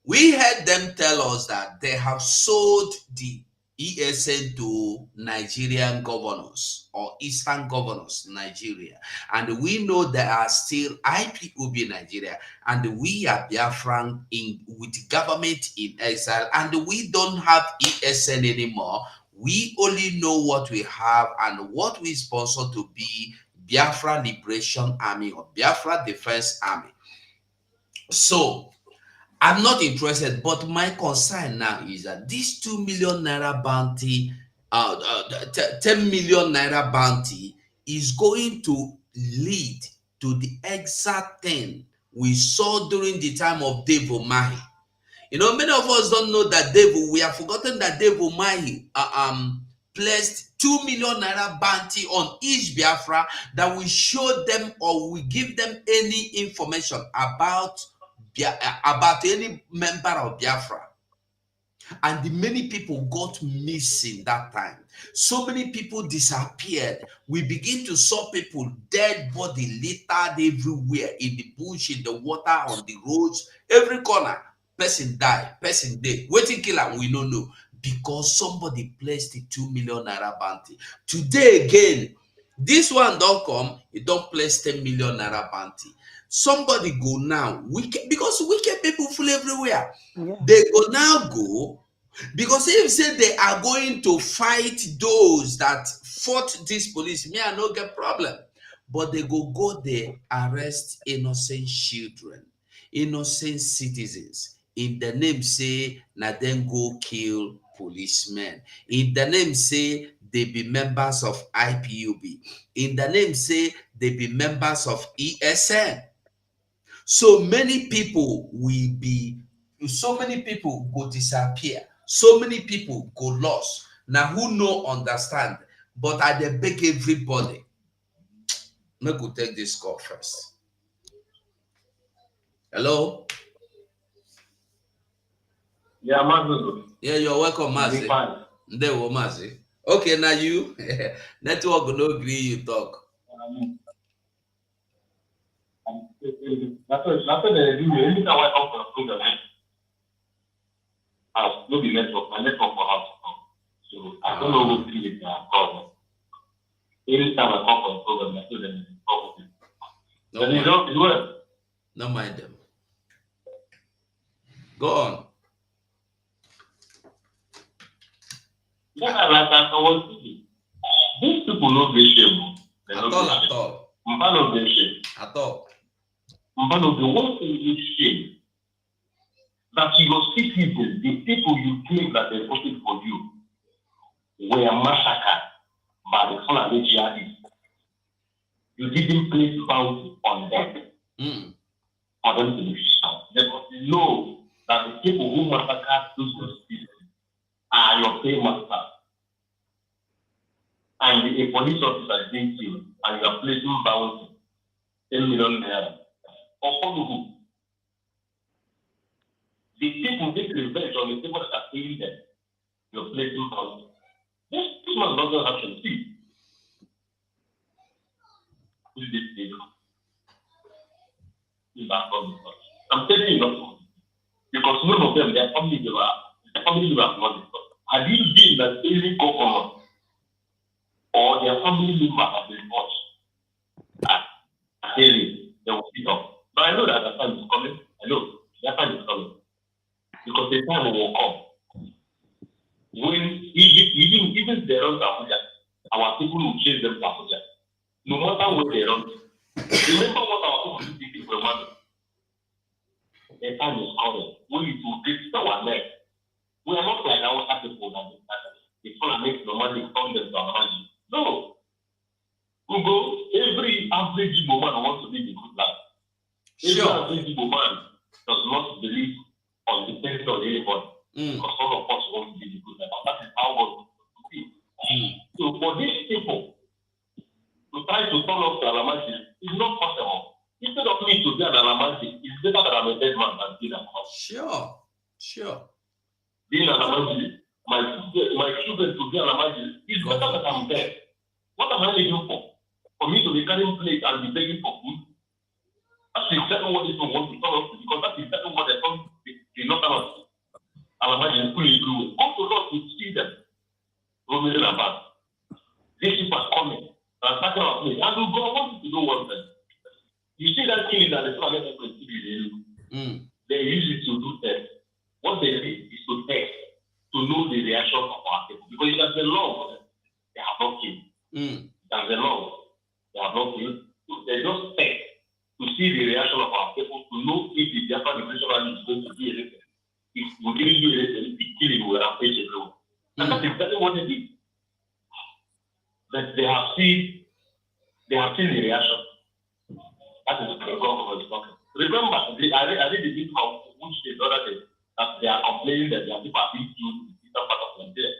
[SPEAKER 3] We heard them tell us that they have sold the ESN to Nigerian governors or Eastern governors in Nigeria. And we know there are still IPOB Nigeria, and we are Biafran with government in exile, and we don't have ESN anymore. We only know what we have and what we sponsor to be Biafra Liberation Army or Biafra Defense Army. So I'm not interested, but my concern now is that this 2 million naira bounty, 10 million naira bounty is going to lead to the exact thing we saw during the time of Dave Umahi. You know, many of us don't know that we have forgotten that Dave Umahi placed 2 million naira bounty on each Biafra that we show them or we give them any information about any member of Biafra. And the many people got missing that time. So many people disappeared. We begin to saw people, dead body littered everywhere, in the bush, in the water, on the roads, every corner. Person die, person dead. Waiting killer, we don't know. Because somebody placed the 2 million naira bounty. Today again, this one don't come, it don't place 10 million naira bounty. Somebody go now, because wicked people full everywhere. Yeah. They go now go, because if say they are going to fight those that fought this police, me I no get problem. But they go there, arrest innocent children, innocent citizens. In the name say, na then go kill policemen. In the name say, they be members of IPUB. In the name say, they be members of ESN. So many people will be, so many people go disappear. So many people go lost. Now who no understand? But I dey beg everybody. Make we take this call first. Hello?
[SPEAKER 8] Yeah, Mazi.
[SPEAKER 3] Yeah, you're welcome, Mazi. There we Mazi. Okay, now you. Network no agree you talk.
[SPEAKER 8] That's what they do. Anytime I come for a program, house, no be network, my network for house. So I don't know who it is call. Anytime I come for a program, I feel them talk with it. The result is well.
[SPEAKER 3] No mind them. Go on.
[SPEAKER 8] Yeah, like I was thinking. These people no be shame.
[SPEAKER 3] At all.
[SPEAKER 8] Mbah no be shame.
[SPEAKER 3] At all.
[SPEAKER 8] Mbah no be one thing is shame. That your citizens, the people you claim that they voted for you, were massacred by the Fulani jihadists. You didn't place bounty on them for them to be shot. They must know that the people who massacred those citizens are your paymasters. And a police officer is being killed, and you are placing bounty 10 million naira. Or follow who? The people take revenge on the people that are paying them. You're placing bounty. This man doesn't have to see. Who is this thing? I'm telling you not, because none of them, their family were not discussed. Have you been that any governor or their family member have been watched? Daily, they will sit up. But I know that the time is coming. I know that time is coming. Because the time will come. When even they run to Abuja, our people will chase them to Abuja. No matter where they run. Remember what our people did for a moment. The time is coming. When it will get our neck. We are not like our people that the people make no money from them to our money. No. We go, every average woman wants to live a good life. Every average woman does not believe on the benefit of anybody. Because all of us want to live a good life. And that is how God wants to be. So for these people to try to turn off the Alamaji is not possible. Instead of me to be an Alamaji, it's better that I'm a dead man than being an Alamaji.
[SPEAKER 3] Sure.
[SPEAKER 8] Being an Alamaji, my children to be an Alamaji is better that I'm dead. What am I living for? For me to be carrying plate and be begging for food? That's exactly what people want to turn off to, because that's exactly what they come to not turn off to. Alamaji fully blue. Come to us to see them. Roaming about. These people are coming. They're attacking our place. And we'll go, I want you to do one thing. You see that killing that the Fulani people in they use it to do tests. What they did is to test, to know the reaction of our people. Because it has been long, they have not killed. It has been long, they have not killed. So they just test to see the reaction of our people, to know if the Biafra Liberation Army is going to do anything. If we didn't do anything, the killing will have faced everyone. And that's exactly what they did. But they have seen the reaction. That is what the government is talking. Remember, I read the video of which the other day that they are complaining that their people are being used in the part of Nigeria.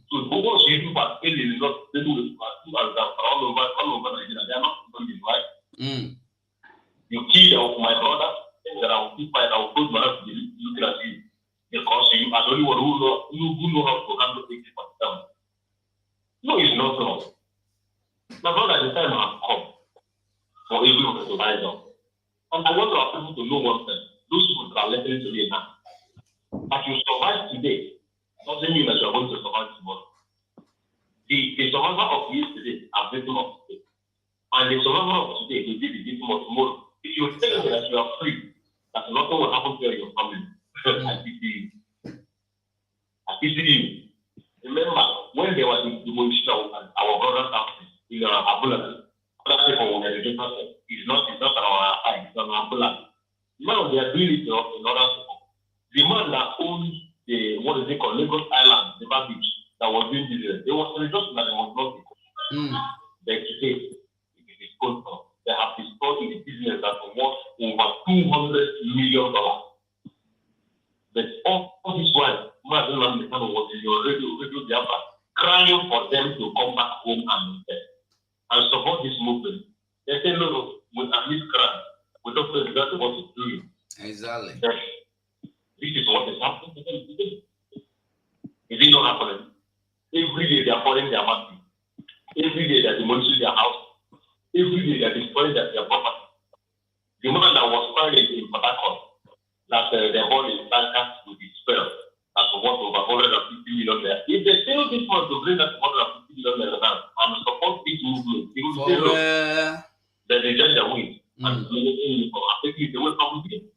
[SPEAKER 8] So those people are failing not they do all over Nigeria. They are not doing it right. You kill my brother, and I will keep fight. I will close my eyes to be looking at you because you are the only one who know how to handle things for them. No, it's not wrong. My brother, the time has come for everyone to rise up. And I want our people to know one thing. Those people that are listening to me now, that you survive today doesn't mean that you are going to survive tomorrow. The survivor of yesterday are victim of today. And the survivor of today will be the victim of tomorrow. If you think that you are free, that nothing will happen to your family, I pity you. Remember, when there was the demolition of our brother's house in Abula, other people were educated. It's not our eye, it's on Abula. Now they are doing it in other people. The man that owns the, what is it called, Lagos Island, the beach, that was doing business, there was a result that it was not but today, it is called, they have destroyed the business that was worth over $200 million. But all this while, Madam Lamekano was in your radio Biafra, crying for them to come back home and support this movement. They say, no, with at least cry. We don't know exactly what to do.
[SPEAKER 3] Exactly.
[SPEAKER 8] This is what is happening to them today. Is it not happening? Every day they are falling their money. Every day they are demolishing their house. Every day they are destroying their property. The man that was found in Port Harcourt, that the whole is tankers to be spelled, that was over 150 million there. If they fail this one to bring that 150 million down and support this movement, they will say, look, then they just win. And they will come again.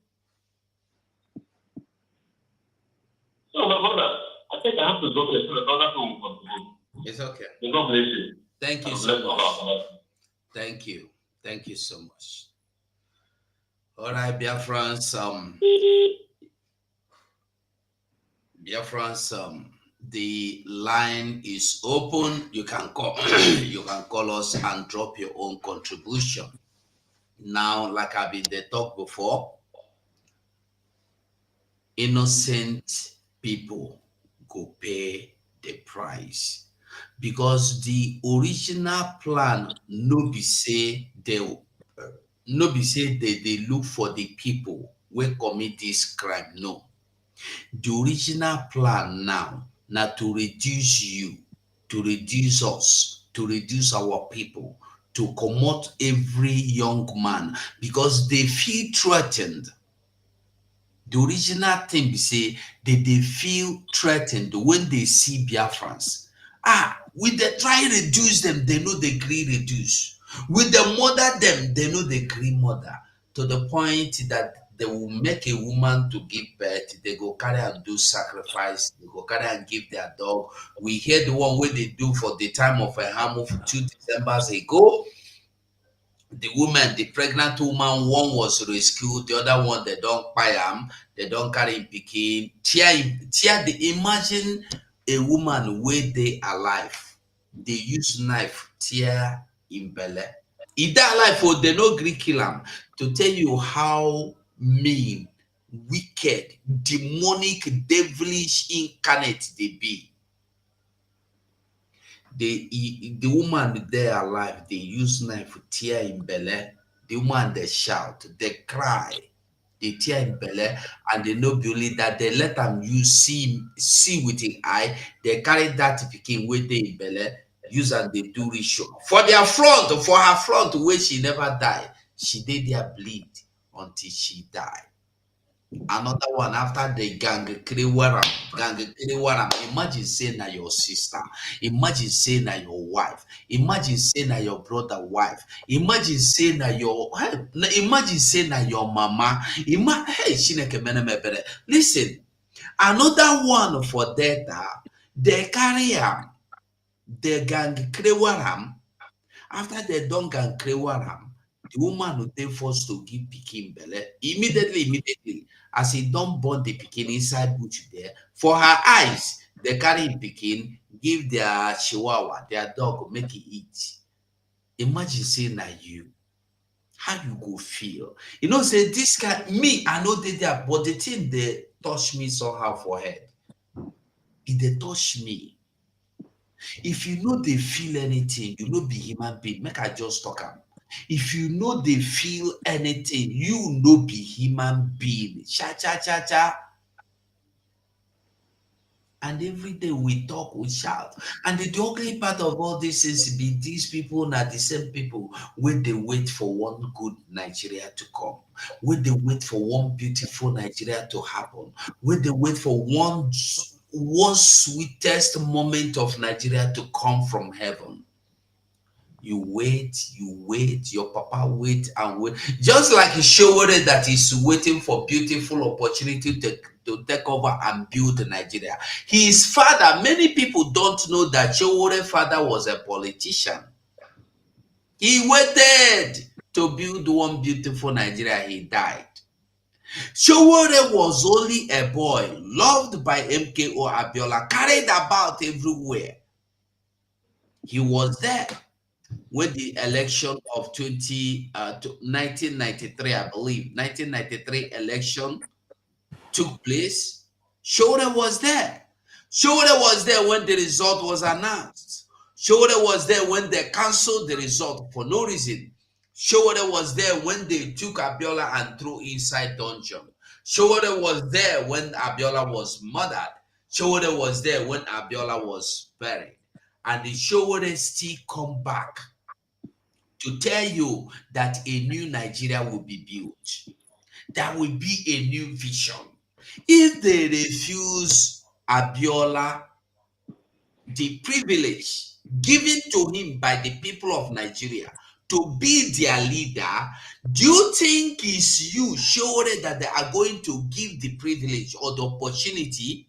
[SPEAKER 8] So, my brother, I think I have to go to the other room.
[SPEAKER 3] It's okay.
[SPEAKER 8] God bless you.
[SPEAKER 3] Thank you so much. Thank you. Thank you so much. All right, Biafrans, the line is open. You can call you can call us and drop your own contribution. Now, like I've been talked before, innocent people go pay the price because the original plan no be say they look for the people who commit this crime. No, the original plan now to reduce you, to reduce us, to reduce our people, to comot every young man because they feel threatened. The original thing be say they feel threatened when they see Biafrans. With the try reduce them, they know they agree reduce. With the murder them, they know they agree murder. To the point that they will make a woman to give birth, they go carry and do sacrifice, they go carry and give their dog. We hear the one where they do for the time of a Hamu 2 Decembers ago. The woman, the pregnant woman, one was rescued, the other one they don't buy them, they don't carry him picking. Imagine a woman where they alive, they use knife tear in belly. If that alive or they no Greek kill him, to tell you how mean, wicked, demonic, devilish incarnate they be. The woman there alive, they use knife tear in belly. The woman they shout, they cry, they tear in belly, and they know only that they let them use see with the eye. They carry that picking with they in belly, use and they do ritual for their front, for her front where she never died. She did their bleed until she died. Another one after the gang Kriwaram. Imagine saying that your sister, imagine saying that your wife, imagine saying that your brother wife, imagine saying that your mama, listen, another one for data, they carry the gang Kriwaram. After they don't gang Kriwaram, the woman will then forced to give pikin belle immediately as he don't burn the pikin inside bush there. For her eyes, they carry pikin, give their chihuahua, their dog, make it eat. Imagine saying that you. how you go feel? You know, say this guy, me, I know they there, but the thing they touch me somehow for head. If they touch me, if you know they feel anything, you know be human being. Make I just talk am. If you know they feel anything, you know be human being. Cha cha cha cha. And every day we talk, we shout. And the ugly part of all this is be these people are the same people where they wait for one good Nigeria to come, where they wait for one beautiful Nigeria to happen, where they wait for one sweetest moment of Nigeria to come from heaven. You wait, your papa wait and wait. Just like Showore that is waiting for beautiful opportunity to take over and build Nigeria. His father, many people don't know that Showore's father was a politician. He waited to build one beautiful Nigeria. He died. Showore was only a boy, loved by MKO Abiola, carried about everywhere. He was there when the election of 1993, I believe, 1993 election took place. Showore was there. Showore was there when the result was announced. Showore was there when they canceled the result for no reason. Showore was there when they took Abiola and threw inside dungeon. Showore was there when Abiola was murdered. Showore was there when Abiola was buried. And the Showore still come back to tell you that a new Nigeria will be built. There will be a new vision. If they refuse Abiola the privilege given to him by the people of Nigeria to be their leader, do you think it's you, Showore, that they are going to give the privilege or the opportunity?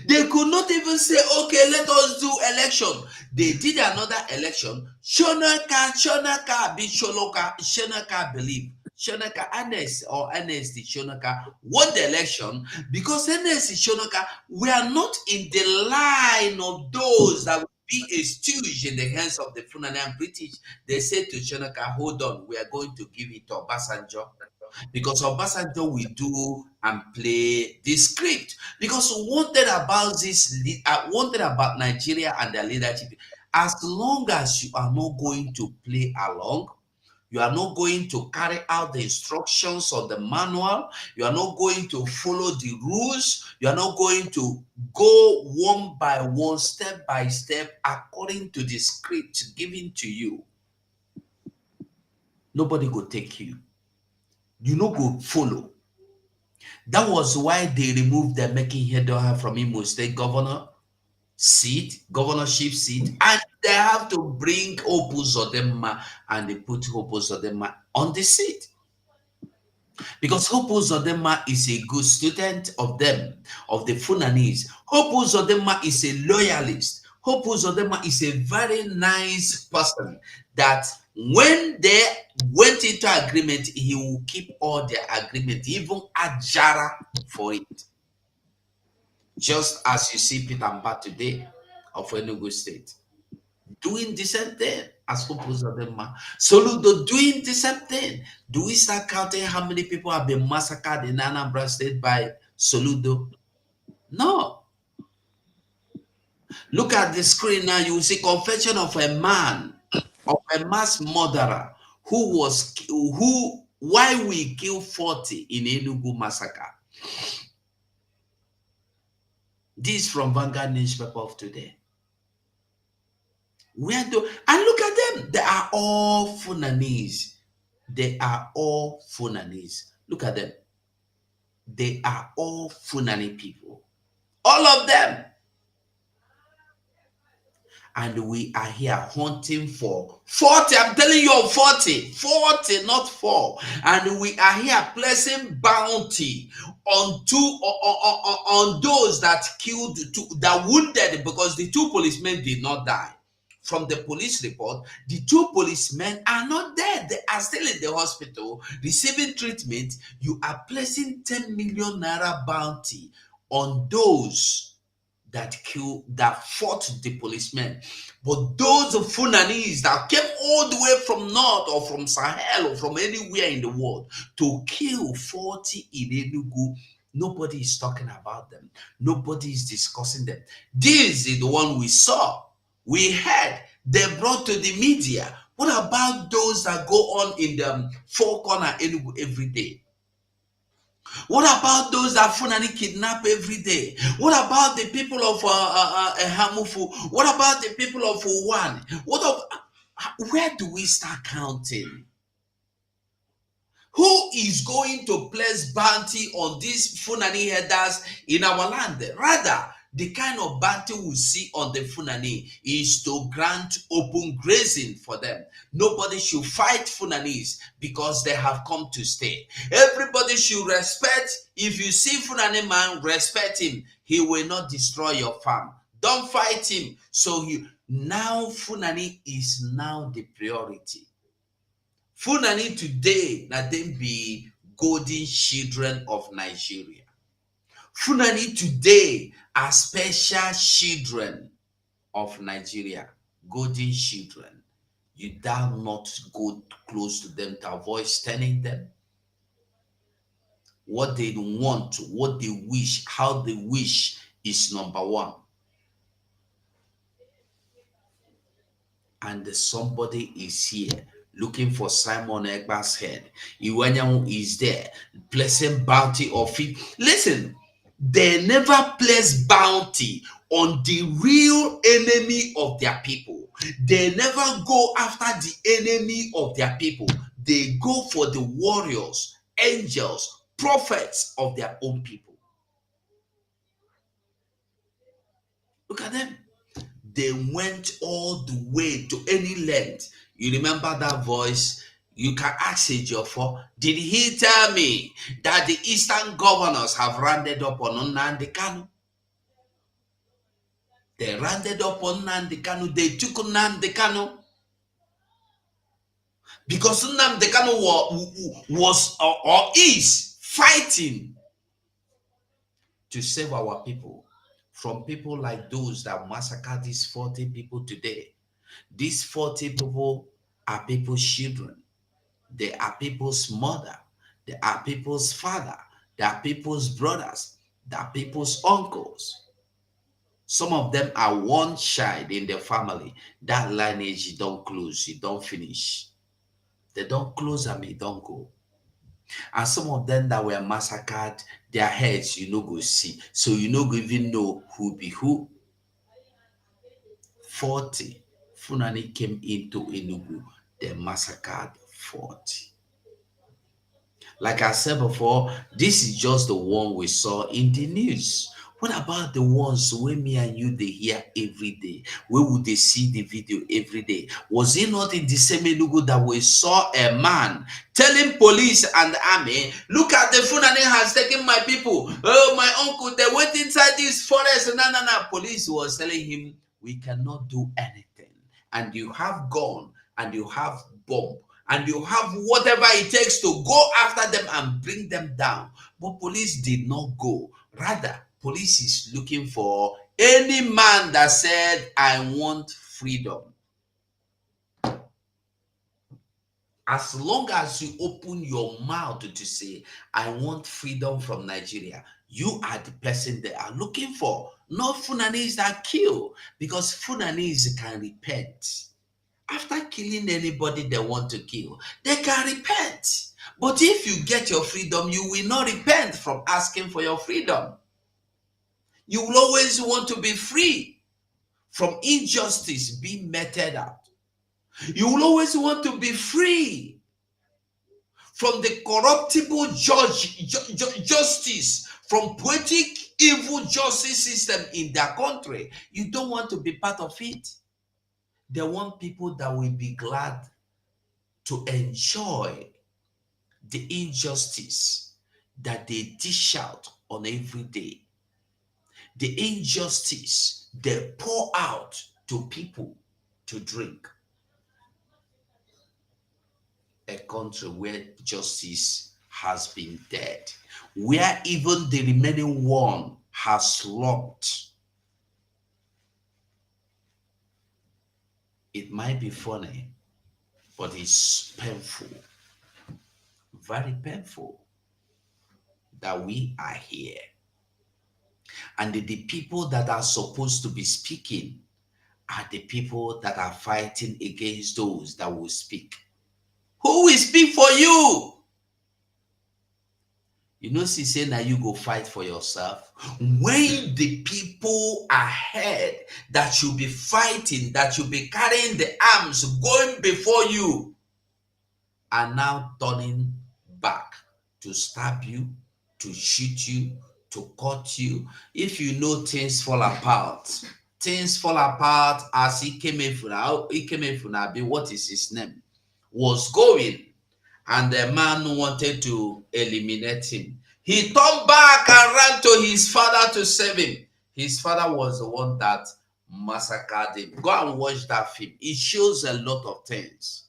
[SPEAKER 3] They could not even say, okay, let us do election. They did another election. Shonaka, be Shonaka believe. Shonaka, Ernest or Ernest Shonaka won the election because Ernest Shonaka were not in the line of those that would be a stooge in the hands of the Fulani British. They said to Shonaka, hold on, we are going to give it to Obasanjo. Because Obasanjo will do and play the script. Because one thing about Nigeria and their leadership, as long as you are not going to play along, you are not going to carry out the instructions of the manual, you are not going to follow the rules, you are not going to go one by one, step by step, according to the script given to you, nobody will take you. You no go follow. That was why they removed the Massacre-Herdersman from Imo State governorship seat, and they have to bring Hope Uzodinma, and they put Hope Uzodinma on the seat. Because Hope Uzodinma is a good student of them, of the Fulanese. Hope Uzodinma is a loyalist. Hope Uzodinma is a very nice person that when they went into agreement, he will keep all their agreement, even Ajara for it. Just as you see Peter Mbah today of Enugu State doing the same thing as Hope Uzodinma. Soludo doing the same thing. Do we start counting how many people have been massacred in Anambra State by Soludo? No. Look at the screen now. You will see confession of a man, of a mass murderer why we killed 40 in Enugu massacre. This from Vanguard newspaper of today. And look at them. They are all Fulanese. They are all Fulanese. Look at them. They are all Fulani people. All of them. And we are here hunting for 40. I'm telling you, 40, not 4. And we are here placing bounty on those that killed, that wounded, because the 2 policemen did not die. From the police report, the 2 policemen are not dead. They are still in the hospital receiving treatment. You are placing 10 million naira bounty on those that fought the policemen. But those Funanis that came all the way from north or from Sahel or from anywhere in the world to kill 40 in Enugu, nobody is talking about them. Nobody is discussing them. This is the one we saw, we heard, they brought to the media. What about those that go on in the four corner Enugu every day? What about those that Funani kidnap every day? What about the people of Hamufu? What about the people of Uwan? Where do we start counting? Who is going to place bounty on these Funani herders in our land? Rather, the kind of bounty we see on the Funani is to grant open grazing for them. Nobody should fight Funanis because they have come to stay. Everybody should respect. If you see Funani man, respect him. He will not destroy your farm. Don't fight him. So now Funani is now the priority. Funani today, let them be golden children of Nigeria. Funani today are special children of Nigeria, golden children. You dare not go close to them to avoid stunning them. What they want, what they wish, how they wish is number one. And somebody is here looking for Simon Egba's head. Iwanyamu is there, placing bounty of it. Listen, they never place bounty on the real enemy of their people. They never go after the enemy of their people. They go for the warriors, angels, prophets of their own people. Look at them. They went all the way to any length. You remember that voice? You can ask Ejiofor, did he tell me that the eastern governors have rounded up on Nnamdi Kanu? They rounded up on Nnamdi Kanu. They took Nnamdi Kanu. Because Nnamdi Kanu was or is fighting to save our people from people like those that massacred these 40 people today. These 40 people are people's children. They are people's mother. They are people's father. They are people's brothers. They are people's uncles. Some of them are one child in their family. That lineage, you don't close, you don't finish. They don't close and they don't go. And some of them that were massacred, their heads you no go see. So you no go even know who be who. 40 Funani came into Enugu. They massacred 40. Like I said before, this is just the one we saw in the news. What about the ones where me and you they hear every day? Where would they see the video every day? Was it not in the same Enugu that we saw a man telling police and the army, look at the Funani has taken my people. Oh, my uncle, they went inside this forest. No. Police was telling him, we cannot do anything. And you have gun and you have bomb and you have whatever it takes to go after them and bring them down. But police did not go. Rather, police is looking for any man that said, I want freedom. As long as you open your mouth to say, I want freedom from Nigeria, you are the person they are looking for. Not Funanis that kill, because Funanis can repent. After killing anybody they want to kill, they can repent. But if you get your freedom, you will not repent from asking for your freedom. You will always want to be free from injustice being meted out. You will always want to be free from the corruptible justice, from poetic evil justice system in their country. You don't want to be part of it. They want people that will be glad to enjoy the injustice that they dish out on every day. The injustice they pour out to people to drink. A country where justice has been dead, where even the remaining one has slumped. It might be funny, but it's painful, very painful that we are here. And the people that are supposed to be speaking are the people that are fighting against those that will speak. Who will speak for you? You know, she said that you go fight for yourself. When the people ahead that should be fighting, that should be carrying the arms, going before you, are now turning back to stab you, to shoot you, to cut you. If you know things fall apart as Ikemefunabi, what is his name, was going, and the man wanted to eliminate him. He turned back and ran to his father to save him. His father was the one that massacred him. Go and watch that film. It shows a lot of things.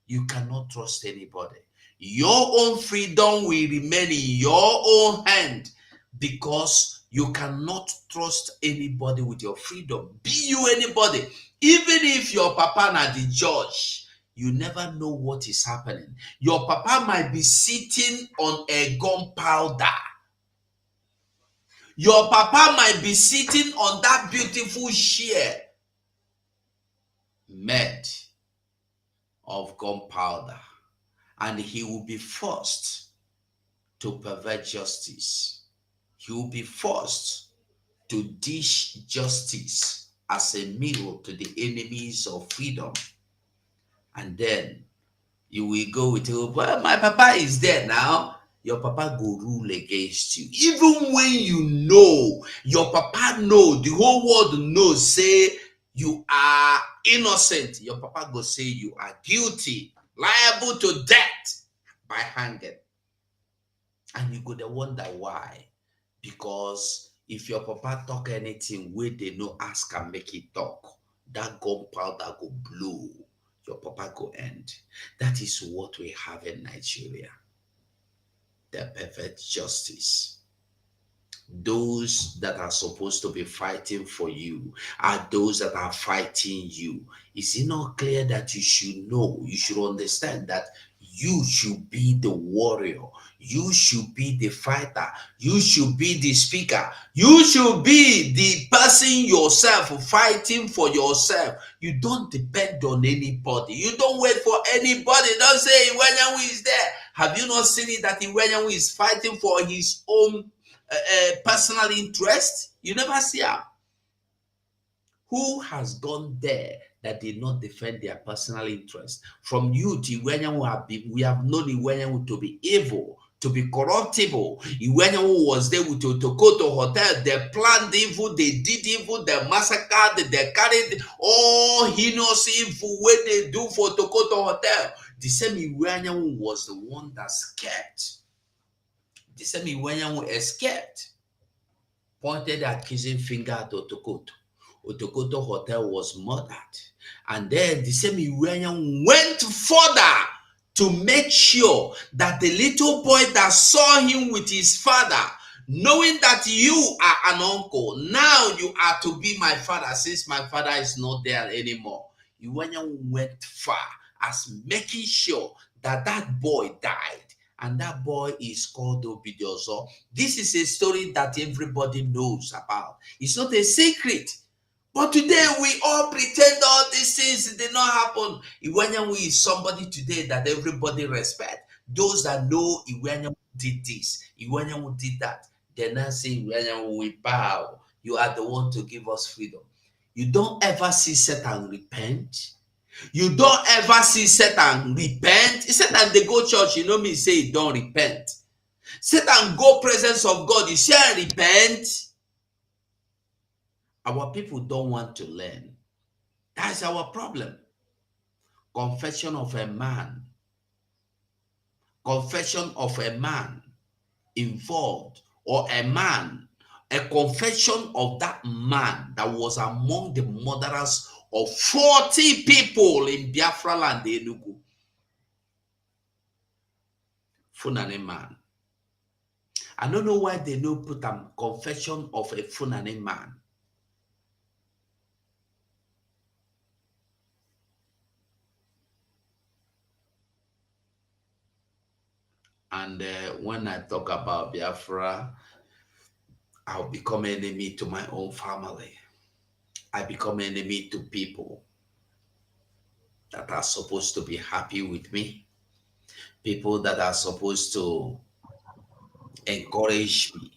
[SPEAKER 3] You cannot trust anybody. Your own freedom will remain in your own hand, because you cannot trust anybody with your freedom. Be you anybody. Even if your papa na the judge, you never know what is happening. Your papa might be sitting on a gunpowder. Your papa might be sitting on that beautiful chair made of gunpowder, and he will be forced to pervert justice. He will be forced to dish justice as a meal to the enemies of freedom. And then you will go with, well, my papa is there now. Your papa go rule against you. Even when you know, your papa know, the whole world knows, say you are innocent. Your papa go say you are guilty, liable to death by hanging. And you go to wonder why. Because if your papa talk anything where they no ask and make it talk, that gunpowder go blow. Your papa go end. That is what we have in Nigeria. The perfect justice. Those that are supposed to be fighting for you are those that are fighting you. Is it not clear that you should know, you should understand that you should be the warrior, you should be the fighter, you should be the speaker, you should be the person yourself fighting for yourself. You don't depend on anybody. You don't wait for anybody. Don't say Iwenyawu is there. Have you not seen it that Iwenyawu is fighting for his own personal interest? You never see her. Who has gone there that did not defend their personal interest? From youth, Iwenyawu we have known Iwenyawu to be evil, to be corruptible. Iwenyawu was there with Otokoto Hotel. They planned evil, they did evil, they massacred, they carried all heinous evil what they do for Otokoto Hotel. The same Iwenyawu was the one that escaped. The same Iwenyawu escaped, pointed the accusing finger at Otokoto. Otokoto Hotel was murdered. And then the same Iwenyawu went further to make sure that the little boy that saw him with his father, knowing that you are an uncle, now you are to be my father since my father is not there anymore. Iwenyawu went far as making sure that that boy died. And that boy is called Obidiozo. This is a story that everybody knows about. It's not a secret. But today we all pretend all these things did not happen. Iwenyawu is somebody today that everybody respect. Those that know Iwenyawu did this, Iwenyawu did that, they now say Iwenyawu, we bow. You are the one to give us freedom. You don't ever see Satan repent. You don't ever see Satan repent. Satan they go church, you know me say don't repent. Satan go presence of God, you say repent. Our people don't want to learn. That's our problem. Confession of a man. Confession of a man involved, or a man, a confession of that man that was among the murderers of 40 people in Biafra land, Enugu. Funani man. I don't know why they don't put a confession of a Funani man. And when I talk about Biafra, I'll become enemy to my own family. I become enemy to people that are supposed to be happy with me, people that are supposed to encourage me,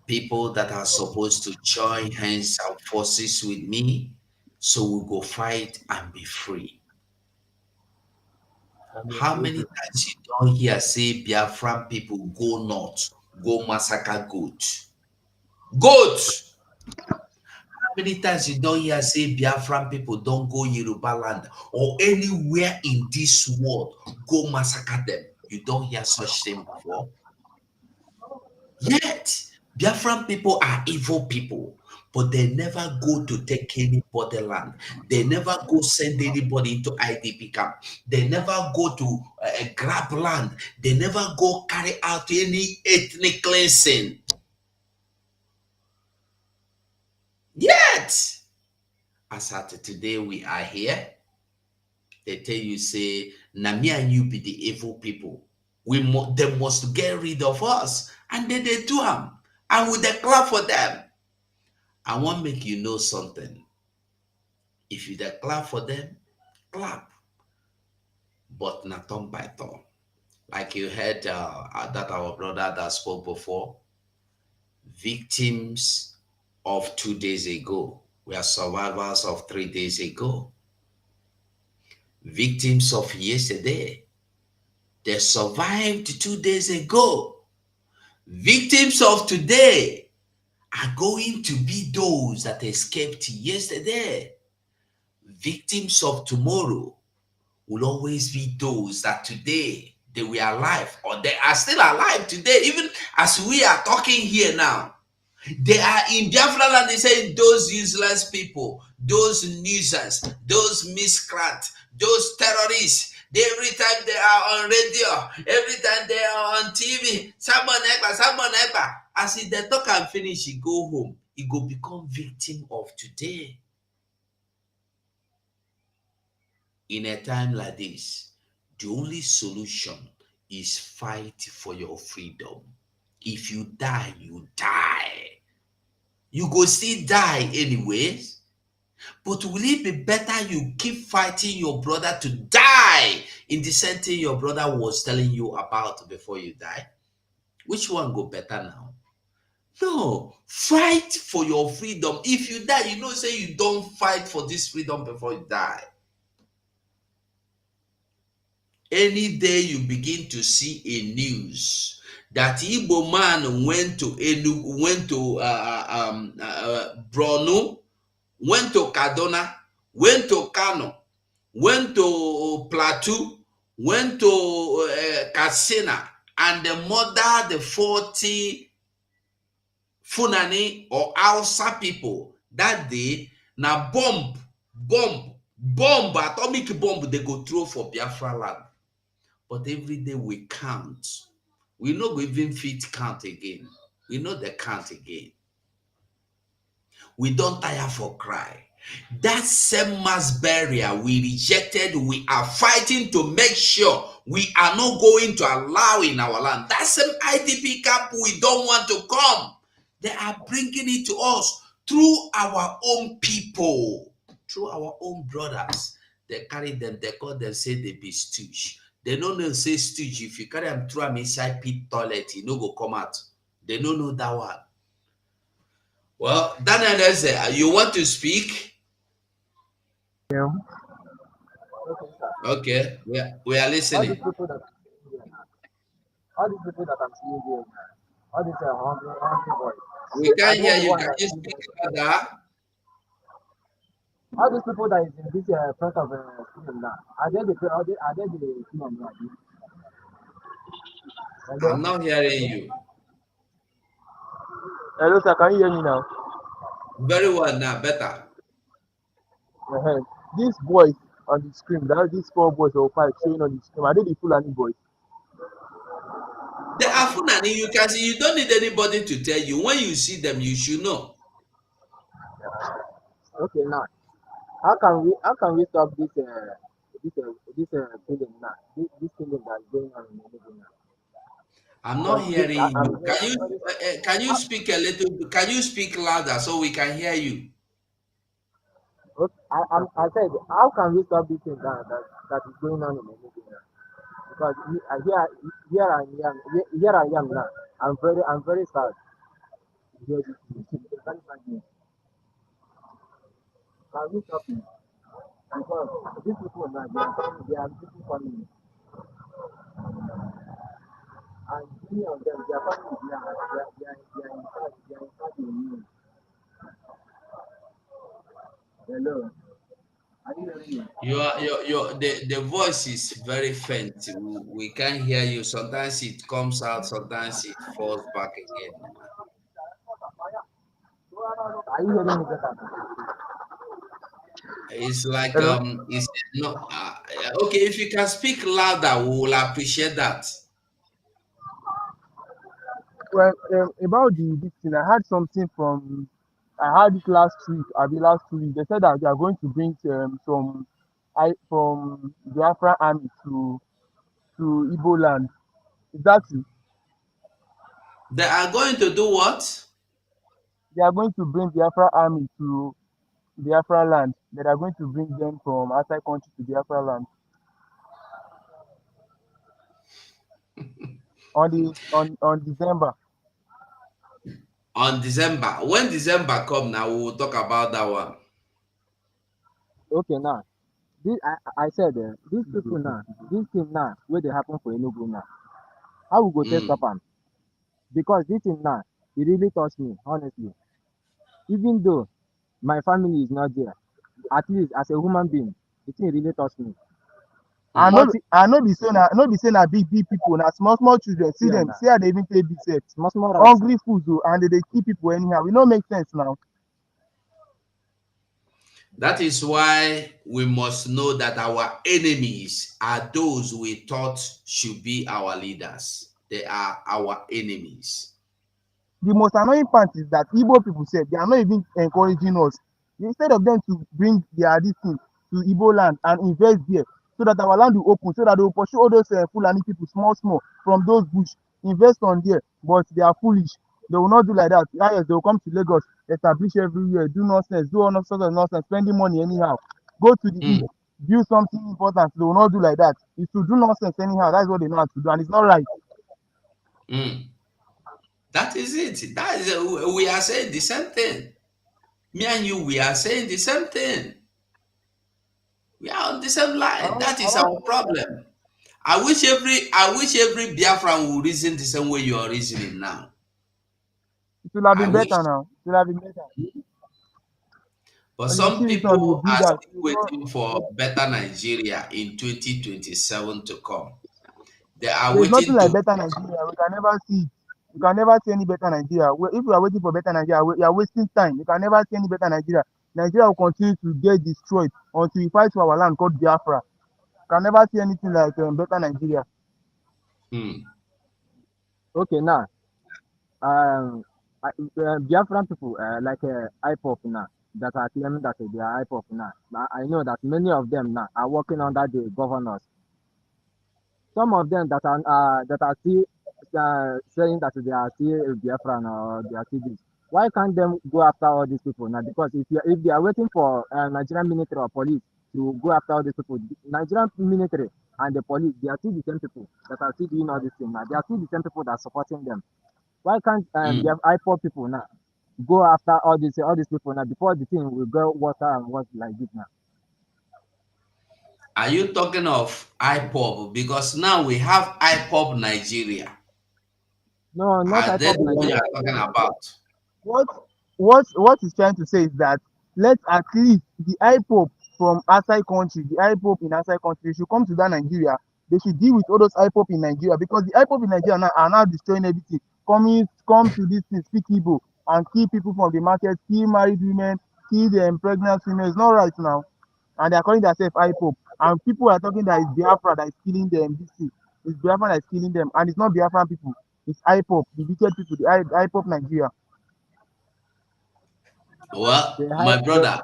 [SPEAKER 3] people that are supposed to join hands and forces with me, so we go fight and be free. How many times you don't hear say Biafran people go north, go massacre goats? Goats! How many times you don't hear say Biafran people don't go Yoruba land or anywhere in this world, go massacre them? You don't hear such thing before. Yet, Biafran people are evil people, but they never go to take anybody land. They never go send anybody into IDP camp. They never go to grab land. They never go carry out any ethnic cleansing. Yet, as at today we are here, they tell you, say, na me and you be the evil people. They must get rid of us. And then they do them. And we declare for them. I want to make you know something. If you declare for them, clap. But not turn by turn. Like you heard that our brother that spoke before, victims of 2 days ago were survivors of 3 days ago. Victims of yesterday, they survived 2 days ago. Victims of today are going to be those that escaped yesterday. Victims of tomorrow will always be those that today they were alive or they are still alive today. Even as we are talking here now, they are in Biafra land. They say those useless people, those nuisance, those miscreants, those terrorists. Every time they are on radio, every time they are on TV, someone ever. As if they talk and finish, he go home. He go become victim of today. In a time like this, the only solution is fight for your freedom. If you die, you die. You go still die anyways. But will it be better you keep fighting your brother to die in the same thing your brother was telling you about before you die? Which one go better now? No, fight for your freedom. If you die, you know, say you don't fight for this freedom before you die. Any day you begin to see a news that Igbo man went to Enugu, went to Borno, went to Kaduna, went to Kano, went to Plateau, went to Katsina, and the murder the 40 Funani or Hausa people that day, na bomb, atomic bomb they go throw for Biafra land. But every day we count. We know we even fit count again. We know the count again. We don't tire for cry. That same mass burial we rejected, we are fighting to make sure we are not going to allow in our land. That same IDP camp we don't want to come. They are bringing it to us through our own people, through our own brothers. They carry them, they call them, say they be stooge. They don't know say stooge. If you carry them through them inside pit toilet, he no go come out. They don't know that one. Well, Daniel, you want to speak?
[SPEAKER 6] Yeah.
[SPEAKER 3] Okay, we are listening.
[SPEAKER 6] All these people that I'm seeing here, all these hungry boys.
[SPEAKER 3] We can't hear you. Can you speak louder?
[SPEAKER 6] All these people that is in this front of the screen now, are they the film now?
[SPEAKER 3] I'm not hearing you.
[SPEAKER 6] Hello, sir. Can you hear me now?
[SPEAKER 3] Very well now, better.
[SPEAKER 6] These boys on the screen, these 4 boys or 5 showing on the screen, are they the Fulani boys?
[SPEAKER 3] They are Fulani. You can see. You don't need anybody to tell you. When you see them, you should know.
[SPEAKER 6] Okay, now how can we stop this killing now? This killing that is going on in Enugu now?
[SPEAKER 3] I'm not hearing you.
[SPEAKER 6] very
[SPEAKER 3] Can you speak a little? Can you speak louder so we can hear you?
[SPEAKER 6] okay. I said, how can we stop this thing that is going on in the media now? Because here I am now. I'm very sad. to hear this thing. Very sad news. Can we stop it? Because these people now, they are people coming, and many of them, their families now, they are in fact, in need. Hello, are you hearing me?
[SPEAKER 3] The voice is very faint. We can't hear you. Sometimes it comes out, sometimes it falls back again.
[SPEAKER 6] Are you hearing me better?
[SPEAKER 3] It's like
[SPEAKER 6] Hello.
[SPEAKER 3] it's no okay. If you can speak louder, we will appreciate that.
[SPEAKER 6] Well, about this thing, I heard something from. I heard it last week. Last 2 weeks. They said that they are going to bring some, from Biafra army to Igbo land. Is that it?
[SPEAKER 3] They are going to do what?
[SPEAKER 6] They are going to bring Biafra army to Biafra land. They are going to bring them from outside country to Biafra land on December.
[SPEAKER 3] On December. When December come now, we will talk about that one.
[SPEAKER 6] Okay, now this I said these people now, this thing now, where they happen for Enugu now. How we go test up am? Because this thing now, it really touched me, honestly. Even though my family is not there, at least as a human being, the thing really touched me. I know be saying na big people, na small children. See them, see how they even play big set. Small hungry food though, and they keep people anyhow. It no make sense now.
[SPEAKER 3] That is why we must know that our enemies are those we thought should be our leaders. They are our enemies.
[SPEAKER 6] The most annoying part is that Igbo people said they are not even encouraging us. Instead of them to bring their this thing to Igbo land and invest there, so that our land will open, so that they will pursue all those Fulani people small from those bush, invest on there. But they are foolish. They will not do like that. Yes, they will come to Lagos, establish everywhere, do nonsense, do all sorts of nonsense, spending money anyhow. Go to the east, build something important. They will not do like that. It's to do nonsense anyhow. That's what they know how to do, and it's not right.
[SPEAKER 3] That is it. That is we are saying the same thing. Me and you, we are saying the same thing. We are on the same line. That is our problem. I wish every Biafran would reason the same way you are reasoning now.
[SPEAKER 6] It will have been better now. It will have been better.
[SPEAKER 3] But some people are still waiting for better Nigeria in 2027 to come. They are
[SPEAKER 6] There's
[SPEAKER 3] waiting
[SPEAKER 6] nothing like better Nigeria. We can never see it. You can never see any better Nigeria. If you are waiting for better Nigeria, you are wasting time. You can never see any better Nigeria. Nigeria will continue to get destroyed until we fight for our land called Biafra. You can never see anything like better Nigeria. Okay, now, Biafran people like IPOP now that are claiming that they are IPOP now. I know that many of them now are working under the governors. Some of them that are still saying that they are still Biafran or they are still this. Why can't them go after all these people now? Because if they are waiting for Nigerian military or police to go after all these people, Nigerian military and the police, they are still the same people that are still doing all these things now. They are still the same people that are supporting them. Why can't they have IPOP people now go after all these people now before the thing will go worse and worse like this now?
[SPEAKER 3] Are you talking of IPOP? Because now we have IPOP Nigeria.
[SPEAKER 6] No, not IPOP Nigeria.
[SPEAKER 3] What you are talking about?
[SPEAKER 6] What he's trying to say is that let at least the IPOP from outside country, the IPOP in outside country, they should come to that Nigeria. They should deal with all those IPOP in Nigeria, because the IPOP in Nigeria are now destroying everything. Come to this thing, speak Igbo, and kill people from the market, kill married women, kill the pregnant women. It's not right now. And they are calling themselves IPOP. And people are talking that it's Biafra that is killing them. It's Biafra that is killing them. And it's not Biafran people. It's IPOP, the wicked people, the IPOP Nigeria.
[SPEAKER 3] Well, my brother,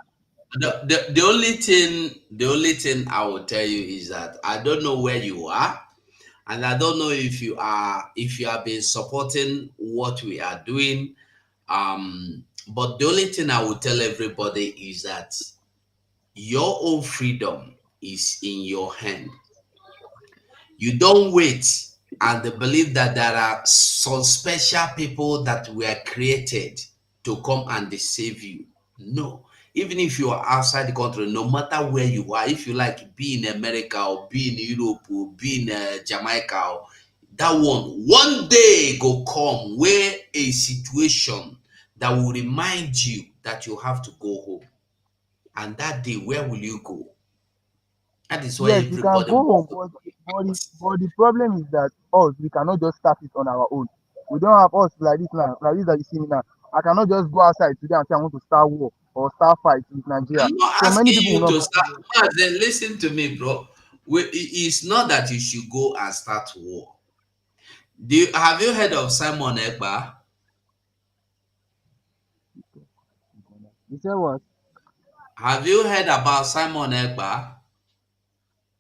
[SPEAKER 3] the only thing I will tell you is that I don't know where you are. And I don't know if you have been supporting what we are doing. But the only thing I will tell everybody is that your own freedom is in your hand. You don't wait and believe that there are some special people that were created to come and save you. No. Even if you are outside the country, no matter where you are, if you like be in America or be in Europe or be in Jamaica, or that one day go come where a situation that will remind you that you have to go home. And that day, where will you go? That is why
[SPEAKER 9] Yes, we can
[SPEAKER 3] everybody
[SPEAKER 9] go home, but the problem is that us, we cannot just start it on our own. We don't have us like this now, like this that you see me now. I cannot just go outside today and say I want to start war or start fight with Nigeria.
[SPEAKER 3] I'm not
[SPEAKER 9] So many
[SPEAKER 3] asking
[SPEAKER 9] people will
[SPEAKER 3] you
[SPEAKER 9] not
[SPEAKER 3] to
[SPEAKER 9] be
[SPEAKER 3] start.
[SPEAKER 9] able to.
[SPEAKER 3] Then listen to me, bro. It's not that you should go and start war. Have you heard of Simon Ekpa?
[SPEAKER 9] You say what?
[SPEAKER 3] Have you heard about Simon Ekpa?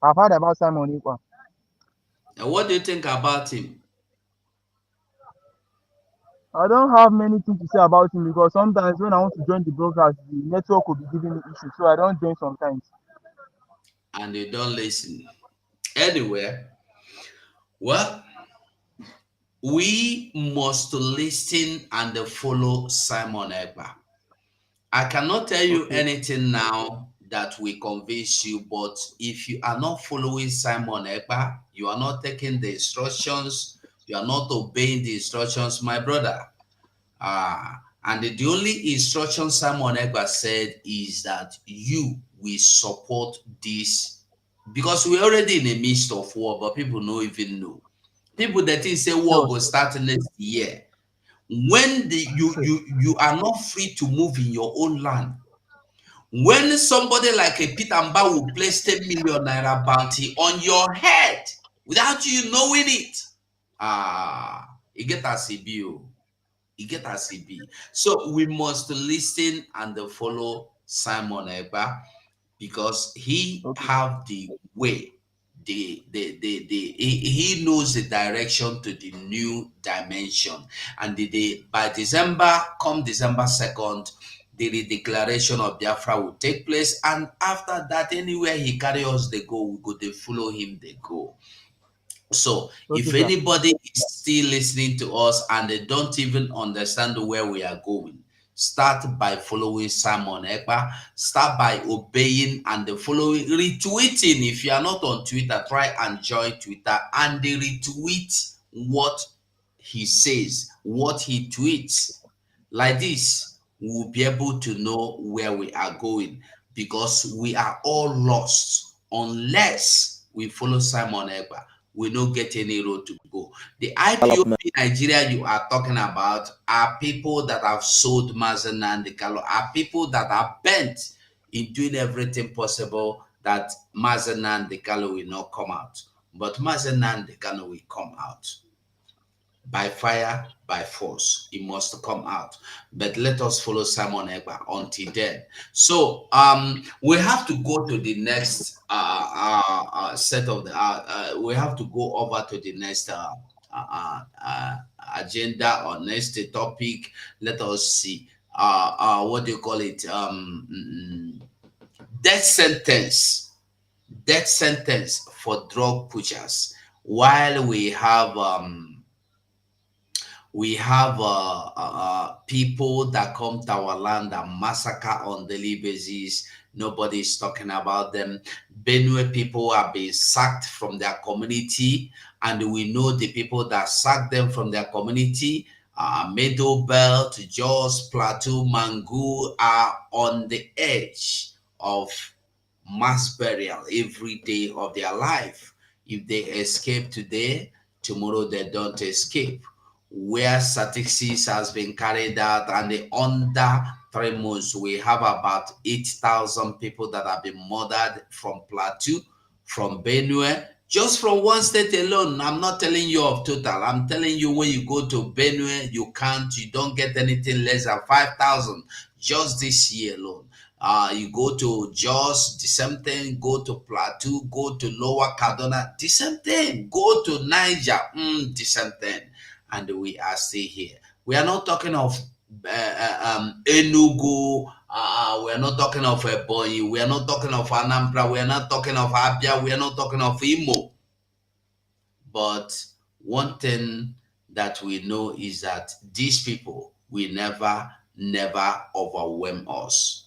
[SPEAKER 9] I've heard about Simon Ekpa.
[SPEAKER 3] And what do you think about him?
[SPEAKER 9] I don't have many things to say about him because sometimes when I want to join the broadcast, the network will be giving me issues, so I don't join sometimes.
[SPEAKER 3] And they don't listen. Anyway, well, we must listen and follow Simon Ekpa. I cannot tell you
[SPEAKER 9] Okay.
[SPEAKER 3] anything now that will convince you, but if you are not following Simon Ekpa, you are not taking the instructions, you are not obeying the instructions, my brother. And the only instruction Simon Ekpa said is that you will support this, because we're already in the midst of war, but people don't even know. People that think say war will start next year. When you are not free to move in your own land, when somebody like a Peter Mbah will place 10 million naira bounty on your head without you knowing it, it get a CBO. It get a CB. So we must listen and follow Simon Ekpa, because he have the way, he knows the direction to the new dimension. And by December 2nd, the declaration of Biafra will take place, and after that, anywhere he carry us, they go, we go, they follow him, they go. So if anybody is still listening to us and they don't even understand where we are going, start by following Simon Ekpa. Start by obeying and following, retweeting. If you are not on Twitter, try and join Twitter and retweet what he says, what he tweets. Like this, we'll be able to know where we are going, because we are all lost unless we follow Simon Ekpa. We don't get any road to go. The IPOB Nigeria you are talking about are people that have sold Mazen Nnamdi Kanu, are people that are bent in doing everything possible that Mazen Nnamdi Kanu will not come out. But Mazen Nnamdi Kanu will come out. By fire, by force, it must come out. But let us follow Simon Ekpa until then. So we have to go to the next set of the we have to go over to the next agenda or next topic. Let us see what do you call it, death sentence for drug pushers, while we have people that come to our land and massacre on daily basis. Nobody is talking about them. Benue people are being sacked from their community, and we know the people that sacked them from their community, Middle Belt, Jos, Plateau, Mangu, are on the edge of mass burial every day of their life. If they escape today, tomorrow they don't escape. Where statistics has been carried out, and under 3 months, we have about 8,000 people that have been murdered from Plateau, from Benue, just from one state alone. I'm not telling you of total. I'm telling you, when you go to Benue, you don't get anything less than 5,000 just this year alone. You go to Jos, the same thing. Go to Plateau, go to Lower Kaduna, the same thing. Go to Niger, the same thing. And we are still here. We are not talking of Enugu. We are not talking of Ebonyi. We are not talking of Anambra. We are not talking of Abia. We are not talking of Imo. But one thing that we know is that these people will never overwhelm us.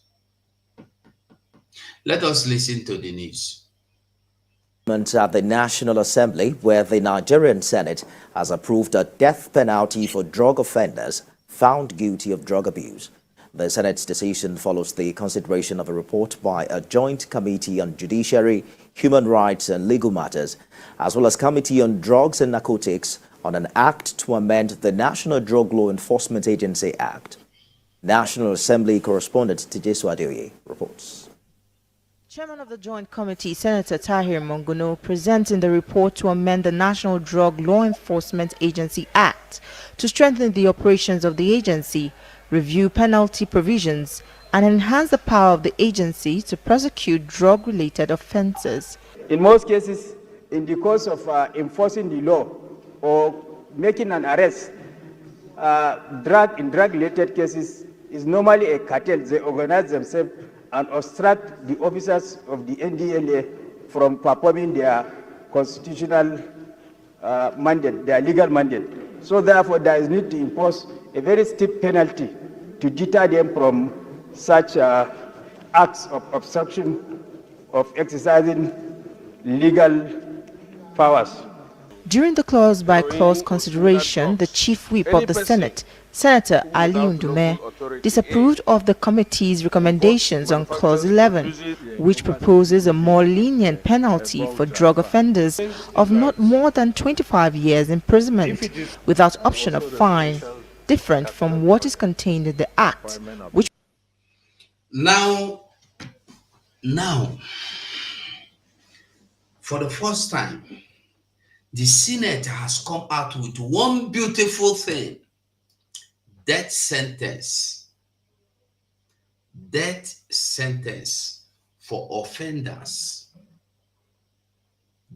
[SPEAKER 3] Let us listen to the news.
[SPEAKER 10] At the National Assembly, where the Nigerian Senate has approved a death penalty for drug offenders found guilty of drug abuse. The Senate's decision follows the consideration of a report by a joint committee on judiciary, human rights and legal matters, as well as Committee on Drugs and Narcotics on an act to amend the National Drug Law Enforcement Agency Act. National Assembly correspondent Tijesu Adeoye reports.
[SPEAKER 11] Chairman of the Joint Committee, Senator Tahir Monguno, presenting the report to amend the National Drug Law Enforcement Agency Act to strengthen the operations of the agency, review penalty provisions, and enhance the power of the agency to prosecute drug-related offences.
[SPEAKER 12] In most cases, in the course of enforcing the law or making an arrest, drug-related cases is normally a cartel. They organize themselves and obstruct the officers of the NDLA from performing their constitutional mandate, their legal mandate. So therefore, there is need to impose a very steep penalty to deter them from such acts of obstruction of exercising legal powers.
[SPEAKER 11] During the clause-by-clause consideration, the Chief Whip of the Senate, Senator Ali Ndume, disapproved of the committee's recommendations on Clause 11, which proposes a more lenient penalty for drug offenders of not more than 25 years imprisonment without option of fine, different from what is contained in the Act, which...
[SPEAKER 3] Now, for the first time, the Senate has come out with one beautiful thing: death sentence. Death sentence for offenders.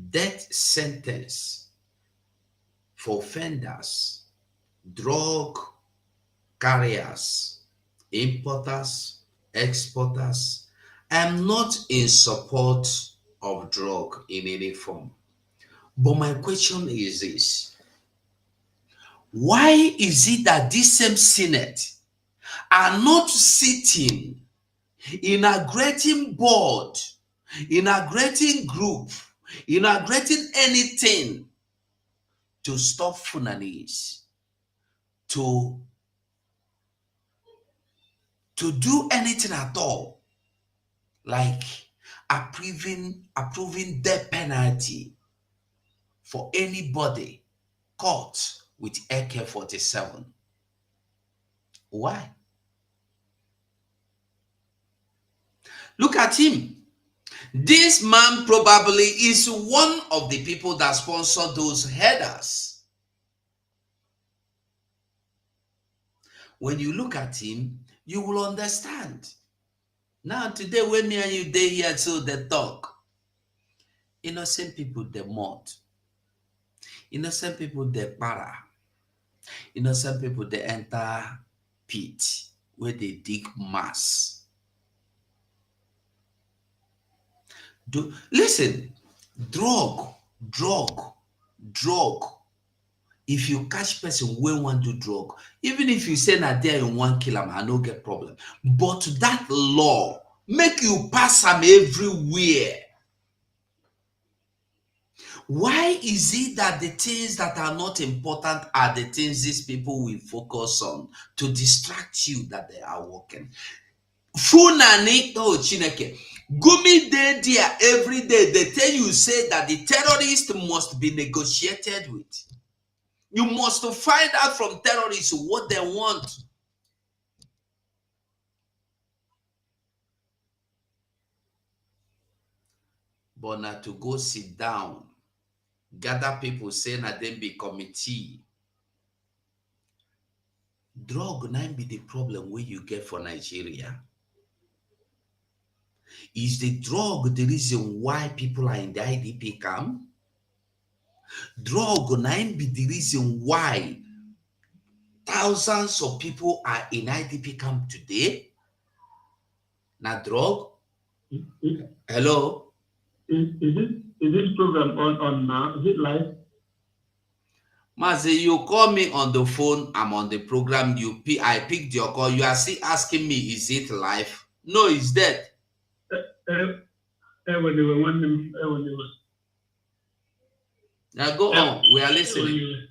[SPEAKER 3] Death sentence for offenders, drug carriers, importers, exporters. I'm not in support of drug in any form. But my question is this: why is it that this same Senate are not sitting, integrating board, integrating group, integrating anything to stop Funanis, to do anything at all, like approving death penalty for anybody caught with AK-47? Why? Look at him. This man probably is one of the people that sponsor those headers. When you look at him, you will understand. Now, today, when me and you day here, so they talk. Innocent people, they mourn. Innocent people, they para. Innocent people, they enter pit where they dig mass. Listen, drug. If you catch person when one do drug, even if you say that there in 1 kill, I no get problem. But that law make you pass them everywhere. Why is it that the things that are not important are the things these people will focus on to distract you that they are working? Funani, oh Chineke, Gumi day there every day. They tell you say that the terrorist must be negotiated with. You must find out from terrorists what they want. But now to go sit down, gather people saying that they be committee. Drug now be the problem where you get for Nigeria. Is the drug the reason why people are in the IDP camp? Drug might be the reason why thousands of people are in IDP camp today. Now, drug. Hello.
[SPEAKER 8] Is this program on now? Is it live?
[SPEAKER 3] Mazi, you call me on the phone. I'm on the program. I picked your call. You are still asking me, is it live? No, it's dead. Now go on. We are listening.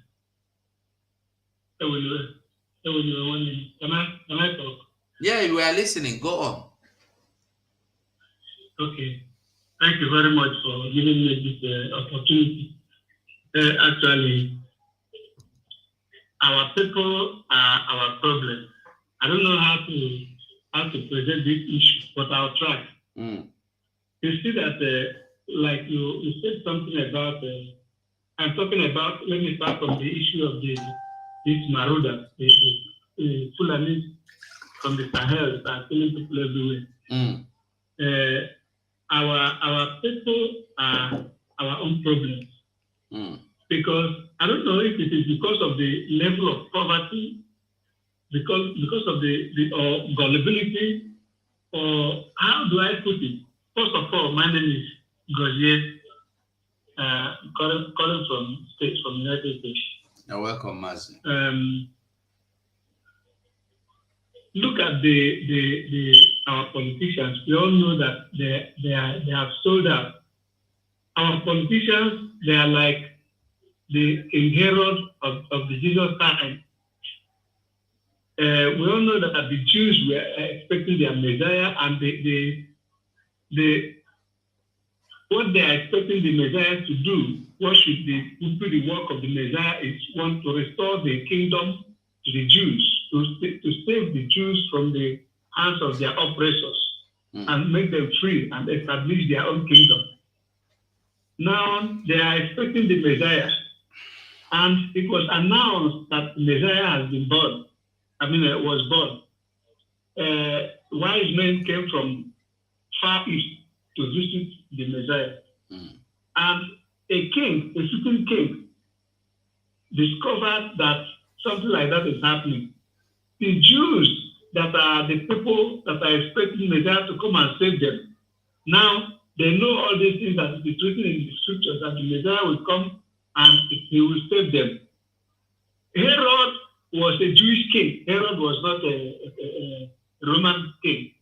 [SPEAKER 3] Can I talk? Yeah, we are listening. Go on.
[SPEAKER 8] Okay. Thank you very much for giving me this opportunity. Actually, our people are our problem. I don't know how to present this issue, but I'll try. You see that, like you said something about. I'm talking about. Let me start from the issue of this Maruda, the Fulani from the Sahel that are killing people everywhere. Our people are our own problems. Because I don't know if it is because of the level of poverty, because of the gullibility, or how do I put it? First of all, my name is Gosier, calling from United States.
[SPEAKER 3] You're welcome, Mazi.
[SPEAKER 8] Look at our politicians. We all know that they have sold out. Our politicians, they are like the King Herod of the Jesus time. We all know that the Jews were expecting their Messiah, and what they are expecting the Messiah to do, what should do the work of the Messiah is want to restore the kingdom to the Jews, to save the Jews from the hands of their oppressors and make them free and establish their own kingdom. Now they are expecting the Messiah, and it was announced that the Messiah has been born. Was born. Wise men came from far east to visit the Messiah. And a sitting king, discovered that something like that is happening. The Jews that are the people that are expecting the Messiah to come and save them, now they know all these things that is written in the scriptures, that the Messiah will come and he will save them. Herod was a Jewish king. Herod was not a Roman king.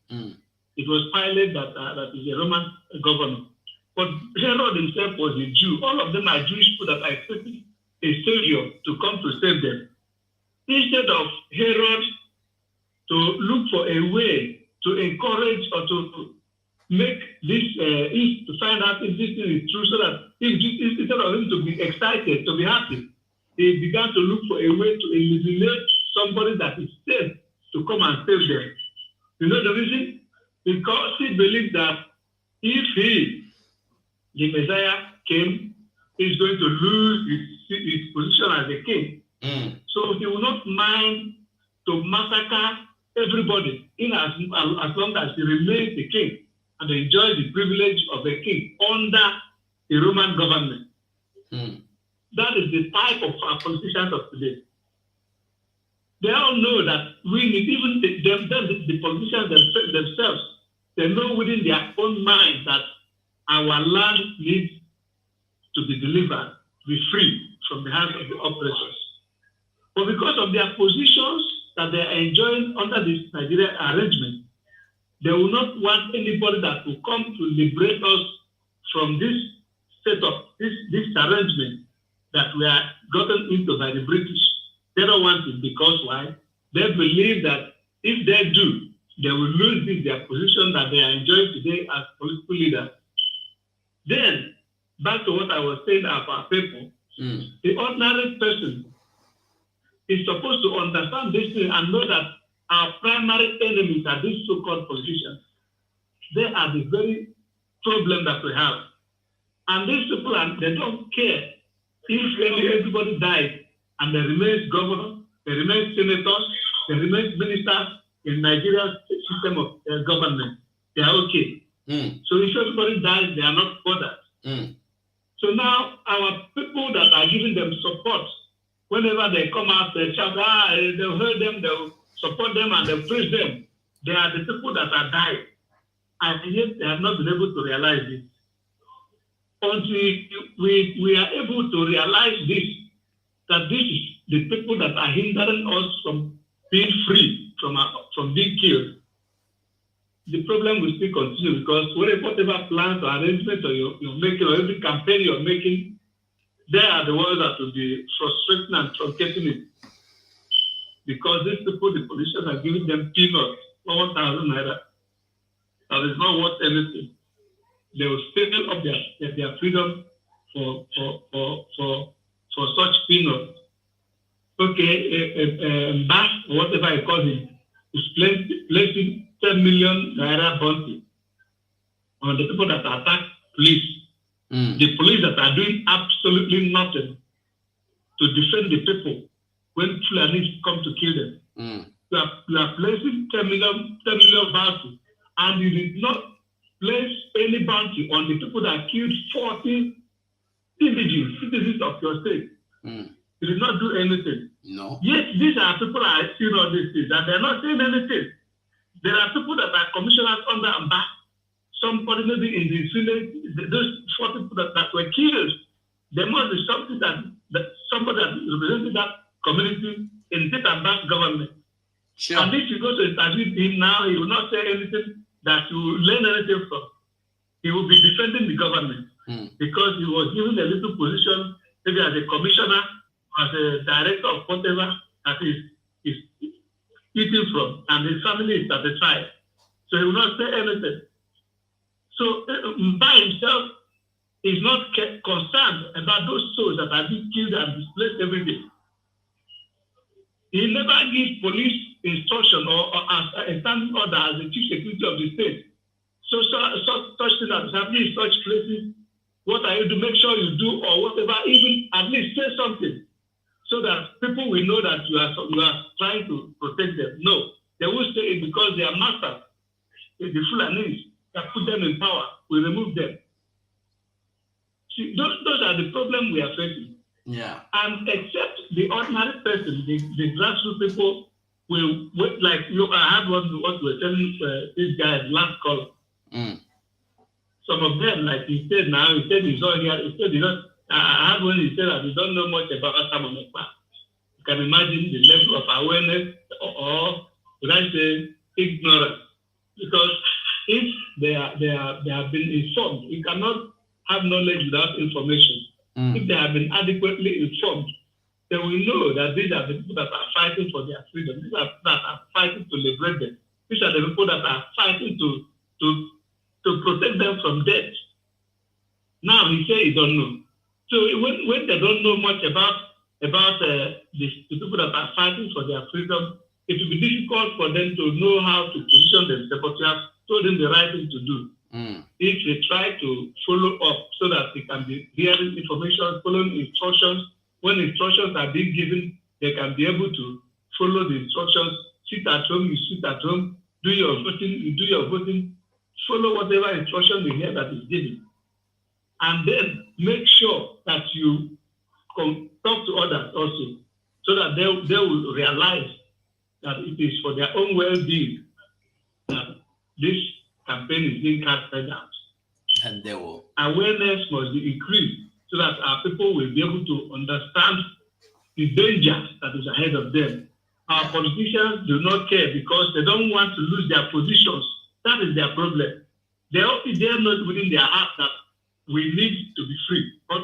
[SPEAKER 8] It was Pilate that is a Roman governor. But Herod himself was a Jew. All of them are Jewish people that are expecting a savior to come to save them. Instead of Herod to look for a way to encourage or to make this, to find out if this thing is true, so that instead of him to be excited, to be happy, he began to look for a way to eliminate somebody that is safe to come and save them. You know the reason? Because he believed that if the Messiah came, he's going to lose his position as a king. So he will not mind to massacre everybody as long as he remains the king and enjoys the privilege of a king under the Roman government. That is the type of our politicians of today. They all know that we need, even the politicians themselves, they know within their own mind that our land needs to be delivered, to be free from the hands of the oppressors. But because of their positions that they are enjoying under this Nigerian arrangement, they will not want anybody that will come to liberate us from this setup, this arrangement that we are gotten into by the British. They don't want it because why? They believe that if they do, they will lose their position that they are enjoying today as political leaders. Then, back to what I was saying about our people, the ordinary person is supposed to understand this thing and know that our primary enemies are these so-called politicians. They are the very problem that we have. And these people, they don't care if everybody dies and they remain governor, they remain senators, they remain ministers in Nigeria's system of government. They are okay. So if everybody dies, they are not bothered. So now our people that are giving them support, whenever they come out, they shout, they'll hear them, they'll support them, and they'll praise them. They are the people that are dying. And yet they have not been able to realize this. Until we are able to realize this, that this is the people that are hindering us from being free, from being killed. The problem will still continue, because whatever plans or arrangements you're making, or every campaign you're making, they are the ones that will be frustrating and truncating it. Because these people, the politicians are giving them peanuts, 1,000 naira. That is not worth anything. They will steal up their freedom for such peanuts. Okay, Mbah, or whatever I call him, is placing 10 million naira bounty on the people that attack police. The police that are doing absolutely nothing to defend the people when Fulanis come to kill them. You are placing 10 million bounty, and you did not place any bounty on the people that killed 40 citizens of your state. You did not do anything.
[SPEAKER 3] No.
[SPEAKER 8] Yet these are people that are seeing all these things, and they're not saying anything. There are people that are commissioners under Mbah. Somebody maybe in the village, those 40 people that were killed, there must be something that somebody that representing that community in the Mbah government.
[SPEAKER 3] Sure.
[SPEAKER 8] And if you go to interview him now, he will not say anything that you will learn anything from. He will be defending the government because he was given a little position, maybe as a commissioner, as a director of whatever that is eating from, and his family is satisfied. So he will not say anything. So Mbah himself is not concerned about those souls that are being killed and displaced every day. He never gives police instruction or as a standing order as the chief security of the state. So such things that is happening in such places, what are you to make sure you do, or whatever, even at least say something, so that people will know that you are trying to protect them. No, they will say it because their masters, the Fulanis that put them in power, will remove them. See, those are the problems we are facing.
[SPEAKER 3] Yeah.
[SPEAKER 8] And except the ordinary person, the grassroots people will wait, like I had what we were telling this guy last call. Some of them, like he said now, he said he's not here. He said I had when he said that he don't know much about Asamonekpa. You can imagine the level of awareness or should I say ignorance. Because if they have been informed, you cannot have knowledge without information. If they have been adequately informed, they will know that these are the people that are fighting for their freedom. These are people that are fighting to liberate them. These are the people that are fighting to protect them from death. Now he says he don't know. So when they don't know much about the people that are fighting for their freedom, it will be difficult for them to know how to position themselves. But you have told them the right thing to do. If they try to follow up so that they can be hearing information, following instructions, when instructions are being given, they can be able to follow the instructions. Sit at home, you sit at home, do your voting, you do your voting, follow whatever instruction you hear that is given. And then make sure that you talk to others also, so that they will realize that it is for their own well-being that this campaign is being carried out.
[SPEAKER 3] And they will.
[SPEAKER 8] Awareness must be increased so that our people will be able to understand the danger that is ahead of them. Our politicians do not care because they don't want to lose their positions. That is their problem. They know within their heart that we need to be free. But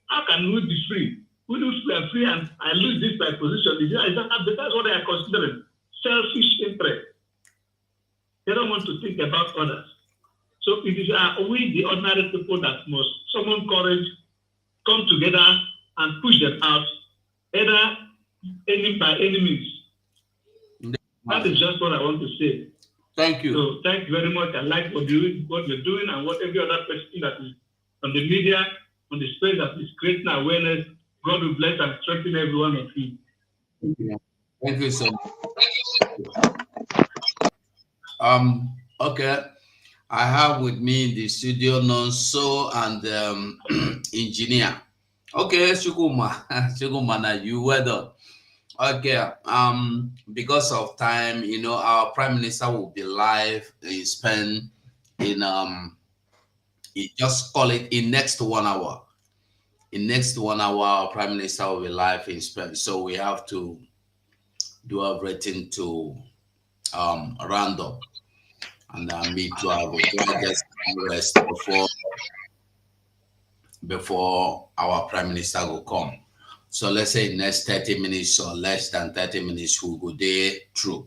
[SPEAKER 8] how can we be free? We are free and I lose this my position. That's what they are considering. Selfish interest. They don't want to think about others. So it is we, the ordinary people, that must summon courage, come together and push them out, either by any means. That is just what I want to say.
[SPEAKER 3] Thank you.
[SPEAKER 8] So thank you very much. I like what you're doing and what every other person that is on the media, on the space that is creating awareness. God will bless and strengthen every one of you.
[SPEAKER 3] Thank you so much. Okay. I have with me in the studio Nonso and engineer. Okay, Shukuma. Shukuma, now you well done. Okay, because of time, you know, our prime minister will be live in Spain in just call it in next 1 hour. In next 1 hour, our prime minister will be live in Spain. So we have to do everything to round up and me to have a just rest before our prime minister will come. So let's say next 30 minutes or less than 30 minutes, we'll go there through.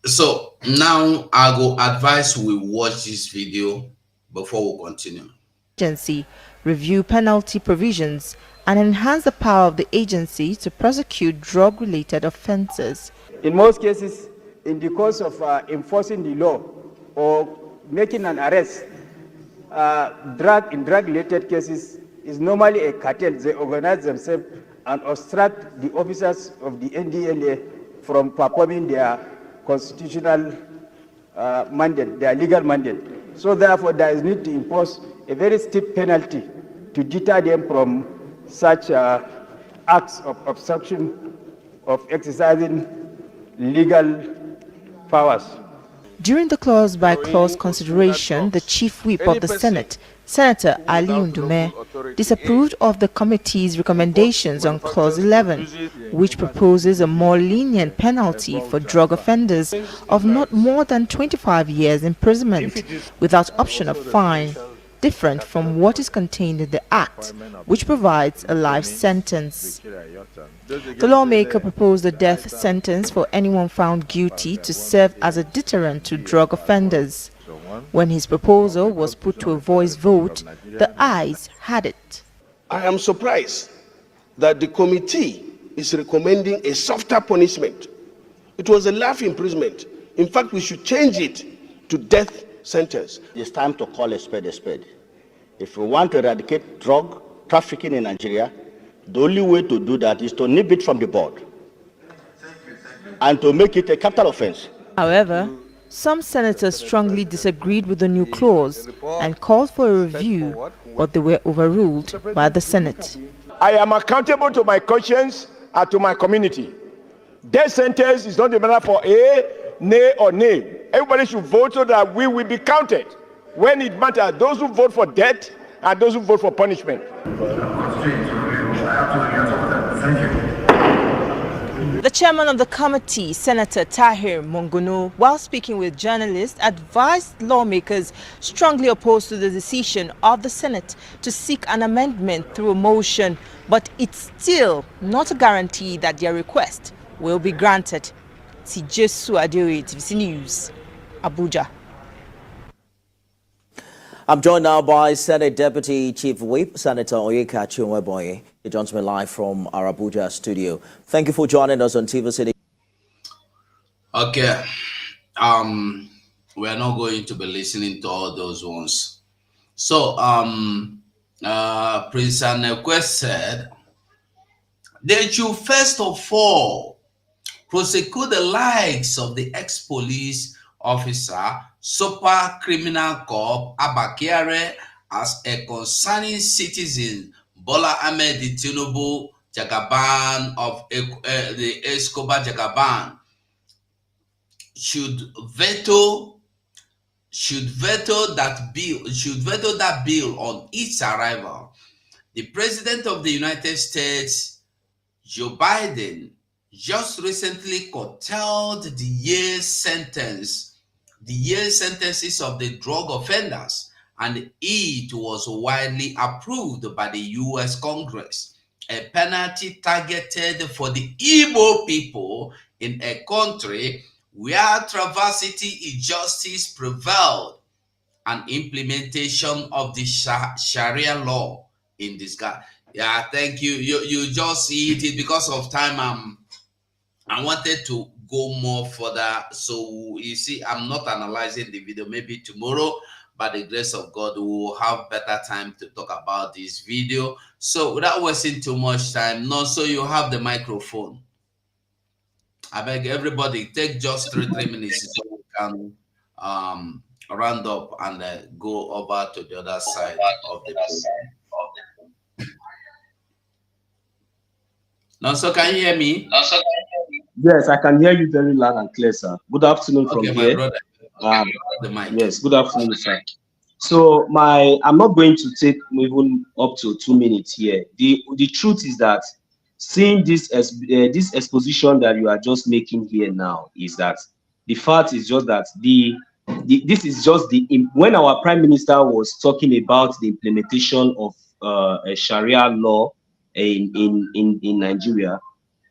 [SPEAKER 3] So now I go advise we watch this video before we continue.
[SPEAKER 11] Agency review penalty provisions and enhance the power of the agency to prosecute drug-related offences.
[SPEAKER 12] In most cases, in the course of enforcing the law or making an arrest, drug-related cases is normally a cartel. They organize themselves and obstruct the officers of the NDLA from performing their constitutional mandate, their legal mandate. So therefore, there is need to impose a very steep penalty to deter them from such acts of obstruction of exercising legal powers.
[SPEAKER 11] During the clause-by-clause consideration, the chief whip of the Senate, Senator Ali Ndume, disapproved of the committee's recommendations on Clause 11, which proposes a more lenient penalty for drug offenders of not more than 25 years imprisonment without option of fine, different from what is contained in the Act, which provides a life sentence. The lawmaker proposed a death sentence for anyone found guilty to serve as a deterrent to drug offenders. When his proposal was put to a voice vote, the ayes had it.
[SPEAKER 13] I am surprised that the committee is recommending a softer punishment. It was a life imprisonment. In fact, we should change it to death sentence.
[SPEAKER 14] It's time to call a spade a spade. If we want to eradicate drug trafficking in Nigeria, the only way to do that is to nip it from the board and to make it a capital offense.
[SPEAKER 11] However, some senators strongly disagreed with the new clause and called for a review, but they were overruled by the Senate.
[SPEAKER 15] I am accountable to my conscience and to my community. Death sentence is not a matter for a, nay, or nay. Everybody should vote so that we will be counted when it matters. Those who vote for death and those who vote for punishment.
[SPEAKER 11] The chairman of the committee, Senator Tahir Mongono, while speaking with journalists, advised lawmakers strongly opposed to the decision of the Senate to seek an amendment through a motion, but it's still not a guarantee that their request will be granted. Tijesu Adeoye, TVC News, Abuja.
[SPEAKER 10] I'm joined now by Senate Deputy Chief Whip, Senator Oyeka Chinweboye. He joins me live from our Abuja studio. Thank you for joining us on TVC.
[SPEAKER 3] Okay. We are not going to be listening to all those ones. So, Prince Anekwe said, they should first of all prosecute the likes of the ex-police officer, super criminal cop Abakare as a concerning citizen. Bola Ahmed Tinubu Jagaban of the Escobar Jagaban should veto that bill on its arrival. The President of the United States, Joe Biden, just recently curtailed the year sentences of the drug offenders, and it was widely approved by the U.S. Congress, a penalty targeted for the Igbo people in a country where diversity in justice prevailed, and implementation of the Sharia law in this guy. Yeah, thank you. You just see it because of time. I wanted to go more further. So you see, I'm not analyzing the video. Maybe tomorrow, by the grace of God, we will have better time to talk about this video. So without wasting too much time, no, so you have the microphone. I beg everybody, take just 3 minutes so we can round up and go over to the other side of the podium. Nonso, can you hear me?
[SPEAKER 16] Yes, I can hear you very loud and clear, sir. Good afternoon from
[SPEAKER 3] my
[SPEAKER 16] here.
[SPEAKER 3] brother. The mic.
[SPEAKER 16] Yes, good afternoon, sir. So I'm not going to take even up to 2 minutes here. The truth is that seeing this this exposition that you are just making here now is that the fact is just that this is just when our Prime Minister was talking about the implementation of a Sharia law in Nigeria,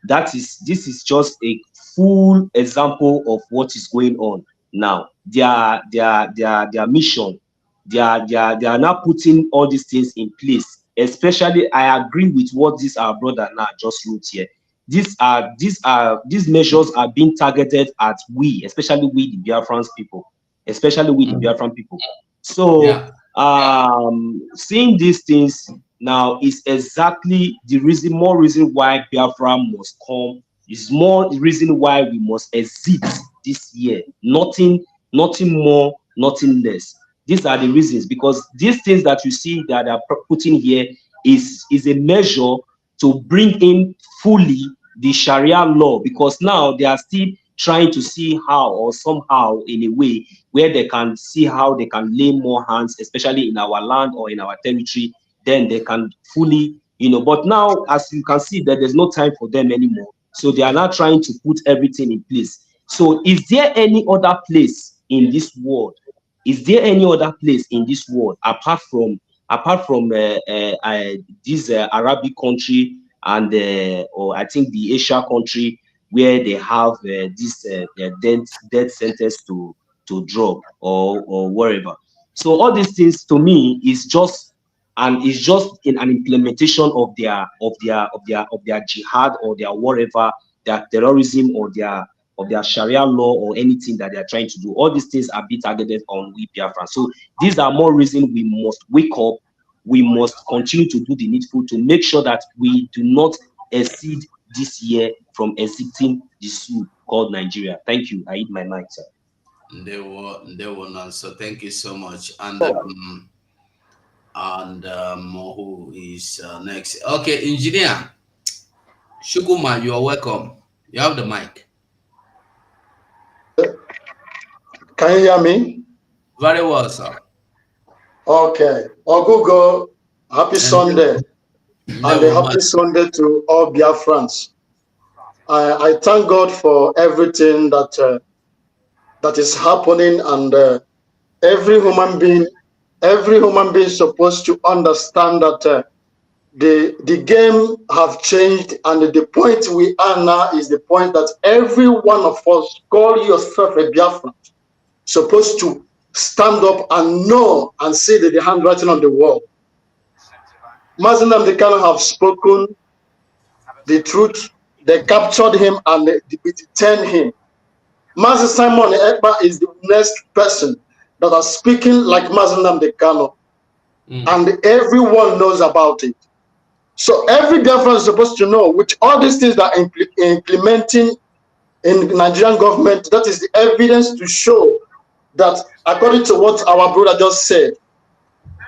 [SPEAKER 16] this is just a full example of what is going on now. Their mission, they are now putting all these things in place. Especially, I agree with what this our brother now just wrote here. These measures are being targeted at especially we the Biafran people, So seeing these things now is exactly the more reason why Biafra must come. Is more reason why we must exit this year. Nothing more, nothing less. These are the reasons, because these things that you see that are put in here is a measure to bring in fully the Sharia law, because now they are still trying to see how, or somehow in a way where they can see how they can lay more hands, especially in our land or in our territory, then they can fully, but now, as you can see, that there's no time for them anymore. So they are now trying to put everything in place. So is there any other place in this world? Is there any other place in this world apart from this Arabic country and or I think the Asia country where they have this death sentence to drug or wherever? So all these things to me is just in an implementation of their jihad or their whatever, their terrorism or their Sharia law or anything that they are trying to do. All these things are being targeted on we Biafran. So these are more reasons we must wake up. We must continue to do the needful to make sure that we do not exceed this year from exiting the zoo called Nigeria. Thank you. I eat my mic, sir.
[SPEAKER 3] They were not. So thank you so much. And who is next? Okay, engineer Shukuma, you are welcome. You have the mic.
[SPEAKER 17] Can you hear me?
[SPEAKER 3] Very well, sir.
[SPEAKER 17] Okay. Ogugo, happy Sunday. And a happy Sunday to all Biafrans. I thank God for everything that is happening, and every human being is supposed to understand that the game have changed, and the point we are now is the point that every one of us, call yourself a Biafran, supposed to stand up and know and see the handwriting on the wall. Mazi Nnamdi Kanu have spoken the truth. They captured him and they detained him. Mazi Simon Ekpa is the next person that are speaking like Mazi Nnamdi Kanu, and everyone knows about it. So every Biafran is supposed to know, which all these things that are implementing in the Nigerian government, that is the evidence to show that, according to what our brother just said,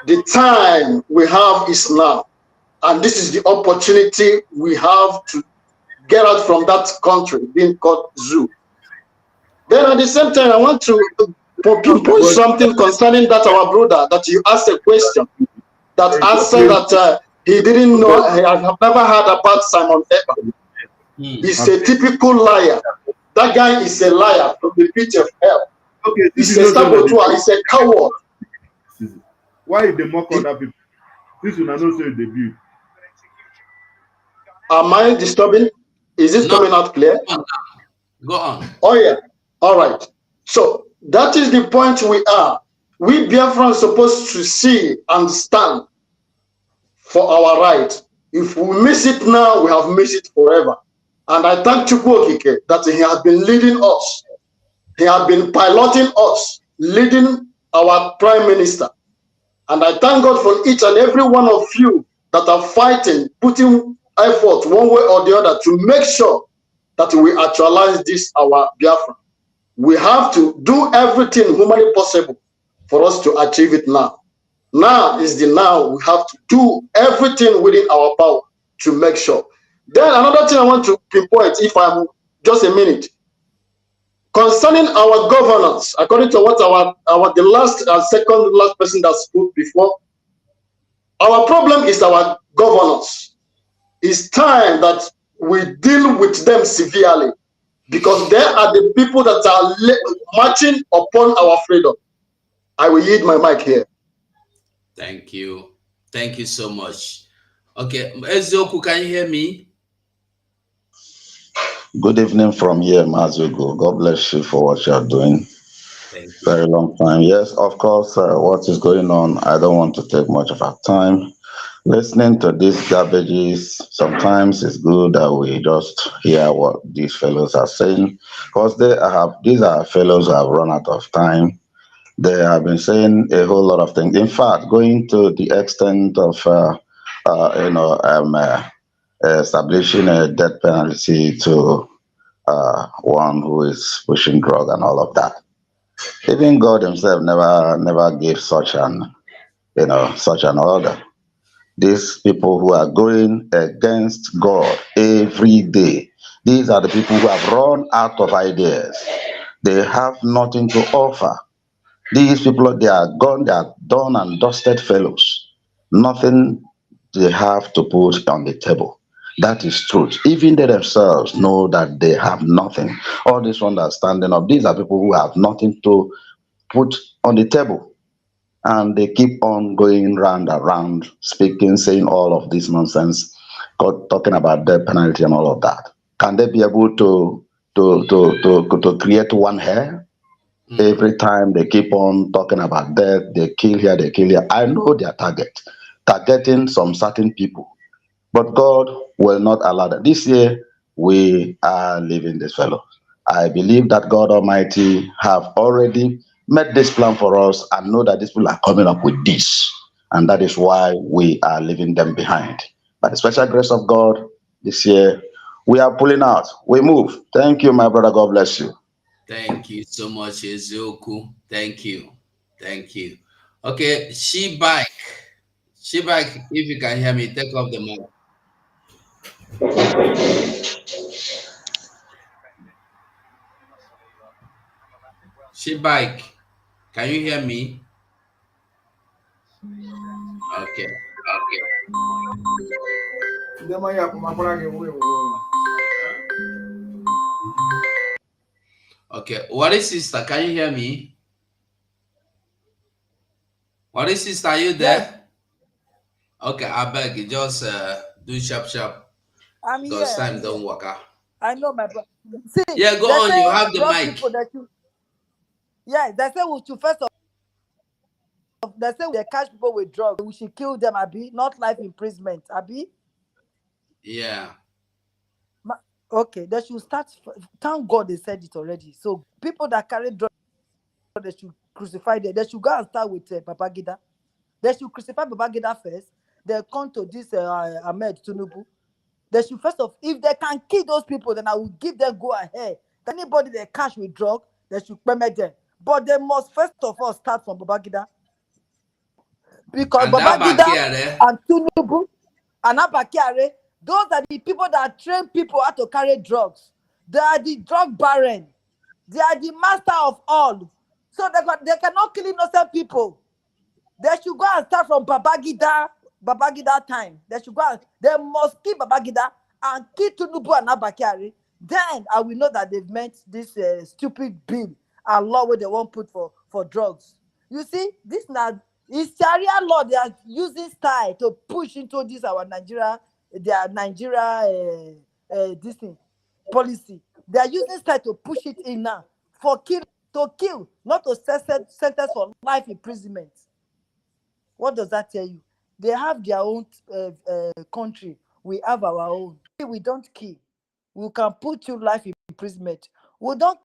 [SPEAKER 17] the time we have is now. And this is the opportunity we have to get out from that country being called zoo. Then at the same time, I want to point something concerning that our brother, that you asked a question, that answered that he didn't know, he had never heard about Simon Ekpa. He's a typical liar. That guy is a liar from the pit of hell.
[SPEAKER 1] Okay,
[SPEAKER 17] he's a saboteur, he's a coward.
[SPEAKER 1] Why they mock other people? This will not say the view.
[SPEAKER 17] Am I disturbing? Is this coming out clear?
[SPEAKER 3] Go on.
[SPEAKER 17] Oh yeah. All right. So that is the point we are. We Biafrans are supposed to see and stand for our right. If we miss it now, we have missed it forever. And I thank Chukwu Okike that he has been leading us. He has been piloting us, leading our Prime Minister. And I thank God for each and every one of you that are fighting, putting effort one way or the other to make sure that we actualize this, our Biafra. We have to do everything humanly possible for us to achieve it now. Now is the now. We have to do everything within our power to make sure. Then another thing I want to pinpoint, if I'm just a minute, concerning our governance, according to what the last second last person that spoke before, our problem is our governance. It's time that we deal with them severely, because they are the people that are marching upon our freedom. I will yield my mic here.
[SPEAKER 3] Thank you. Thank you so much. Okay, Ezoku, can you hear me?
[SPEAKER 18] Good evening from here, Mazugo. God bless you for what you are doing.
[SPEAKER 3] Thank you.
[SPEAKER 18] Very long time. Yes, of course, what is going on, I don't want to take much of our time. Listening to these garbages, sometimes it's good that we just hear what these fellows are saying, because these are fellows who have run out of time. They have been saying a whole lot of things. In fact, going to the extent of, establishing a death penalty to one who is pushing drug and all of that. Even God himself never gave such an order. These people who are going against God every day, these are the people who have run out of ideas. They have nothing to offer. These people, they are gone, they are done and dusted fellows. Nothing they have to put on the table. That is truth. Even they themselves know that they have nothing. All this one that are standing up, these are people who have nothing to put on the table. And they keep on going round and round, speaking, saying all of this nonsense, talking about death penalty and all of that. Can they be able to create one hair? Every time they keep on talking about death, they kill here, they kill here. I know their targeting some certain people. But God will not allow that. This year, we are leaving this fellow. I believe that God Almighty have already made this plan for us and know that these people are coming up with this. And that is why we are leaving them behind. By the special grace of God, this year, we are pulling out. We move. Thank you, my brother. God bless you.
[SPEAKER 3] Thank you so much, Ezoku. Thank you. Thank you. Okay, Shebike, if you can hear me, take off the mic. Shebike, can you hear me? Okay. Okay, what is sister? Can you hear me? What is sister? Are you there?
[SPEAKER 7] Yes.
[SPEAKER 3] Okay, I beg you, just do sharp.
[SPEAKER 7] I'm
[SPEAKER 3] Because
[SPEAKER 7] here.
[SPEAKER 3] time don't work out.
[SPEAKER 7] I know my brother. See,
[SPEAKER 3] Yeah, go on. You have the mic.
[SPEAKER 7] People that yeah, they say we should first of they say they catch people with drugs. We should kill them, Abi, not life imprisonment, Abi.
[SPEAKER 3] Yeah.
[SPEAKER 7] Okay, they should start. Thank God they said it already. So people that carry drugs, they should crucify them. They should go and start with Babangida. They should crucify Babangida first. They come to this Ahmed Tinubu. They should first of, if they can kill those people, then I will give them go ahead. Anybody they catch with drug, they should permit them. But they must first of all start from Babangida. Because Babangida and Tinubu and Abakari, those are the people that train people how to carry drugs. They are the drug baron. They are the master of all. So they cannot kill innocent people. They should go and start from Babangida time. They should go and, they must kill Babangida and kill Tinubu and Abakari. Then I will know that they've met this stupid bill and law where they won't put for drugs. You see, this now is Sharia law. They are using style to push into this our Nigeria this thing policy. They are using style to push it in now for kill, not to sentence for life imprisonment. What does that tell you? They have their own country. We have our own. We don't kill. We can put you life imprisonment. We don't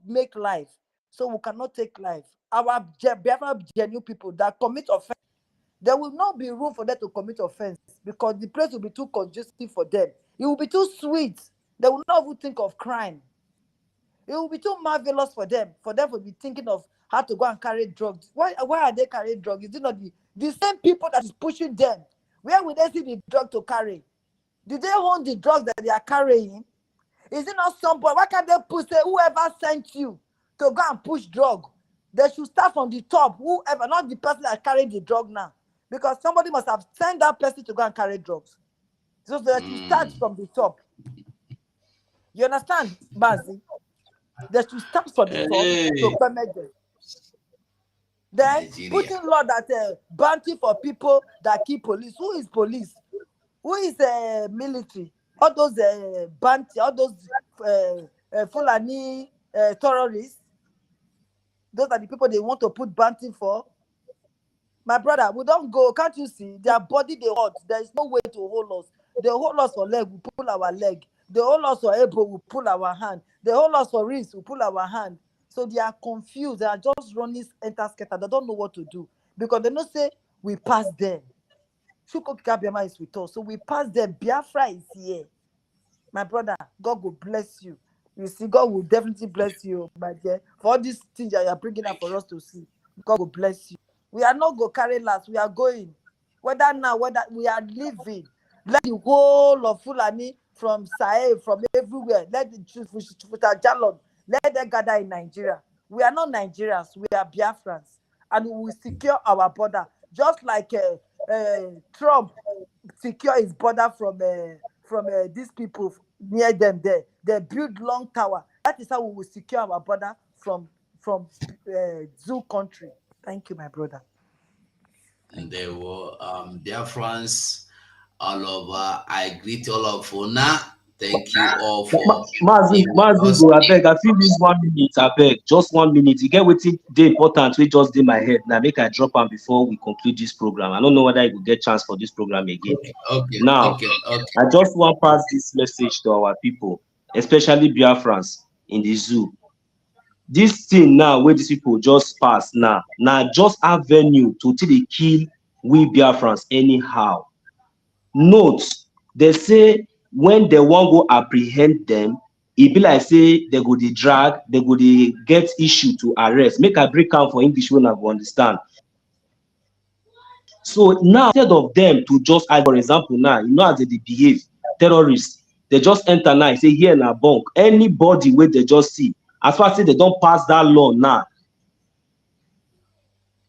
[SPEAKER 7] make life. So we cannot take life. Our genuine people that commit offense, there will not be room for them to commit offense because the place will be too congested for them. It will be too sweet. They will not even think of crime. It will be too marvelous for them to be thinking of how to go and carry drugs. Why are they carrying drugs? Is it not the same people that is pushing them? Where will they see the drug to carry? Did they own the drugs that they are carrying? Is it not somebody? Why can't they push, say, whoever sent you to go and push drug? They should start from the top, whoever, not the person that carrying the drug now. Because somebody must have sent that person to go and carry drugs. So they should start from the top. You understand, Bazi? They should start from the top to permit them. Then putting law that bounty for people that kill police. Who is police? Who is military? All those bounty, all those Fulani terrorists. Those are the people they want to put bounty for. My brother, we don't go. Can't you see? Their body, they hurt. There is no way to hold us. They hold us for leg, we pull our leg. They hold us for elbow, we pull our hand. They hold us for wrist, we pull our hand. So they are confused. They are just running enter skater. They don't know what to do. Because they don't say, we pass them. Shuko Kabiama is with us. So we pass them. Biafra is here. My brother, God will bless you. You see, God will definitely bless you, my dear. For all these things that you are bringing up for us to see, God will bless you. We are not going to carry last. We are going. Whether now, whether we are living. Let the whole of Fulani from Sahel, from everywhere, let the Jalon, let them gather in Nigeria. We are not Nigerians. We are Biafrans. And we will secure our border. Just like Trump secure his border from these people near them there. They build long tower. That is how we will secure our border from Zoo country. Thank you, my brother.
[SPEAKER 3] And they were Biafrans all over. I greet all of Una. Thank you all for
[SPEAKER 16] Mazi, I beg, I feel this 1 minute, I beg, just 1 minute. You get what the important, we just did my head. Now make I drop on before we conclude this program. I don't know whether I will get chance for this program again.
[SPEAKER 3] Okay.
[SPEAKER 16] Now, I just want to pass this message to our people, especially Biafrans in the zoo. This thing now, where these people just pass now just avenue to till they kill we Biafrans anyhow. Note, they say when they want go apprehend them, it be like say they go the drag, they go the get issue to arrest. Make a break out for English when I go understand. So now instead of them to just, for example, now you know how they behave, terrorists, they just enter now, say here in a bunk. Anybody where they just see, as far as they don't pass that law now,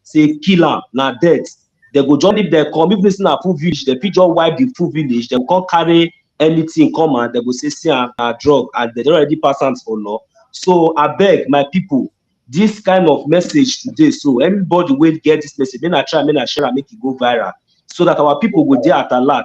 [SPEAKER 16] say killer, now death. They go just if they come, if this na full village, they just wipe the full village, they can't carry anything come and they go say see a drug and they already pass hands for law. So I beg my people, this kind of message today. So everybody will get this message. Then I try, then I share and make it go viral. So that our people go there at alert.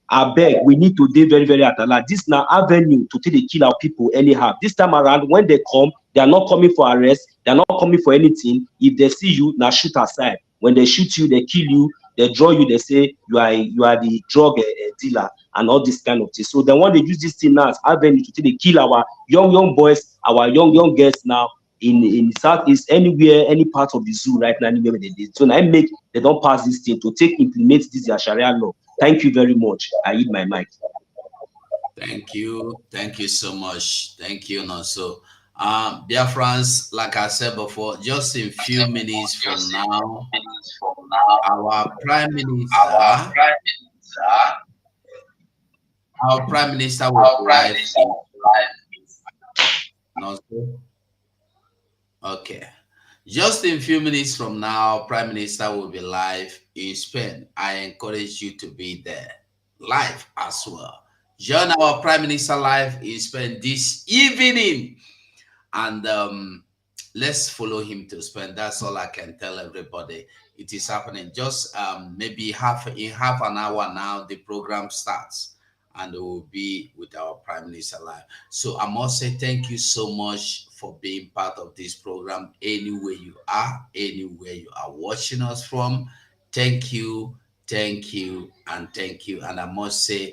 [SPEAKER 16] I beg, we need to be very, very at alert. This now avenue to take the kill our people anyhow. This time around, when they come, they are not coming for arrest, they are not coming for anything. If they see you, now shoot aside. When they shoot you, they kill you, they draw you, they say you are the drug dealer and all this kind of thing. So they want to use this thing now as avenue to take the kill our young boys, our young girls now in Southeast, anywhere, any part of the zoo right now, anywhere they did. So now they don't pass this thing to implement this Sharia law. Thank you very much. I eat my mic.
[SPEAKER 3] Thank you so much. Thank you. No, so dear friends, like I said before, just in few minutes from now, our prime minister will arrive. No, okay. Just in few minutes from now, Prime Minister will be live in Spain. I encourage you to be there live as well. Join our Prime Minister live in Spain this evening. And let's follow him to Spain. That's all I can tell everybody. It is happening. Just maybe half an hour now, the program starts. And we will be with our Prime Minister live. So I must say thank you so much for being part of this program. Anywhere you are watching us from, thank you, and thank you. And I must say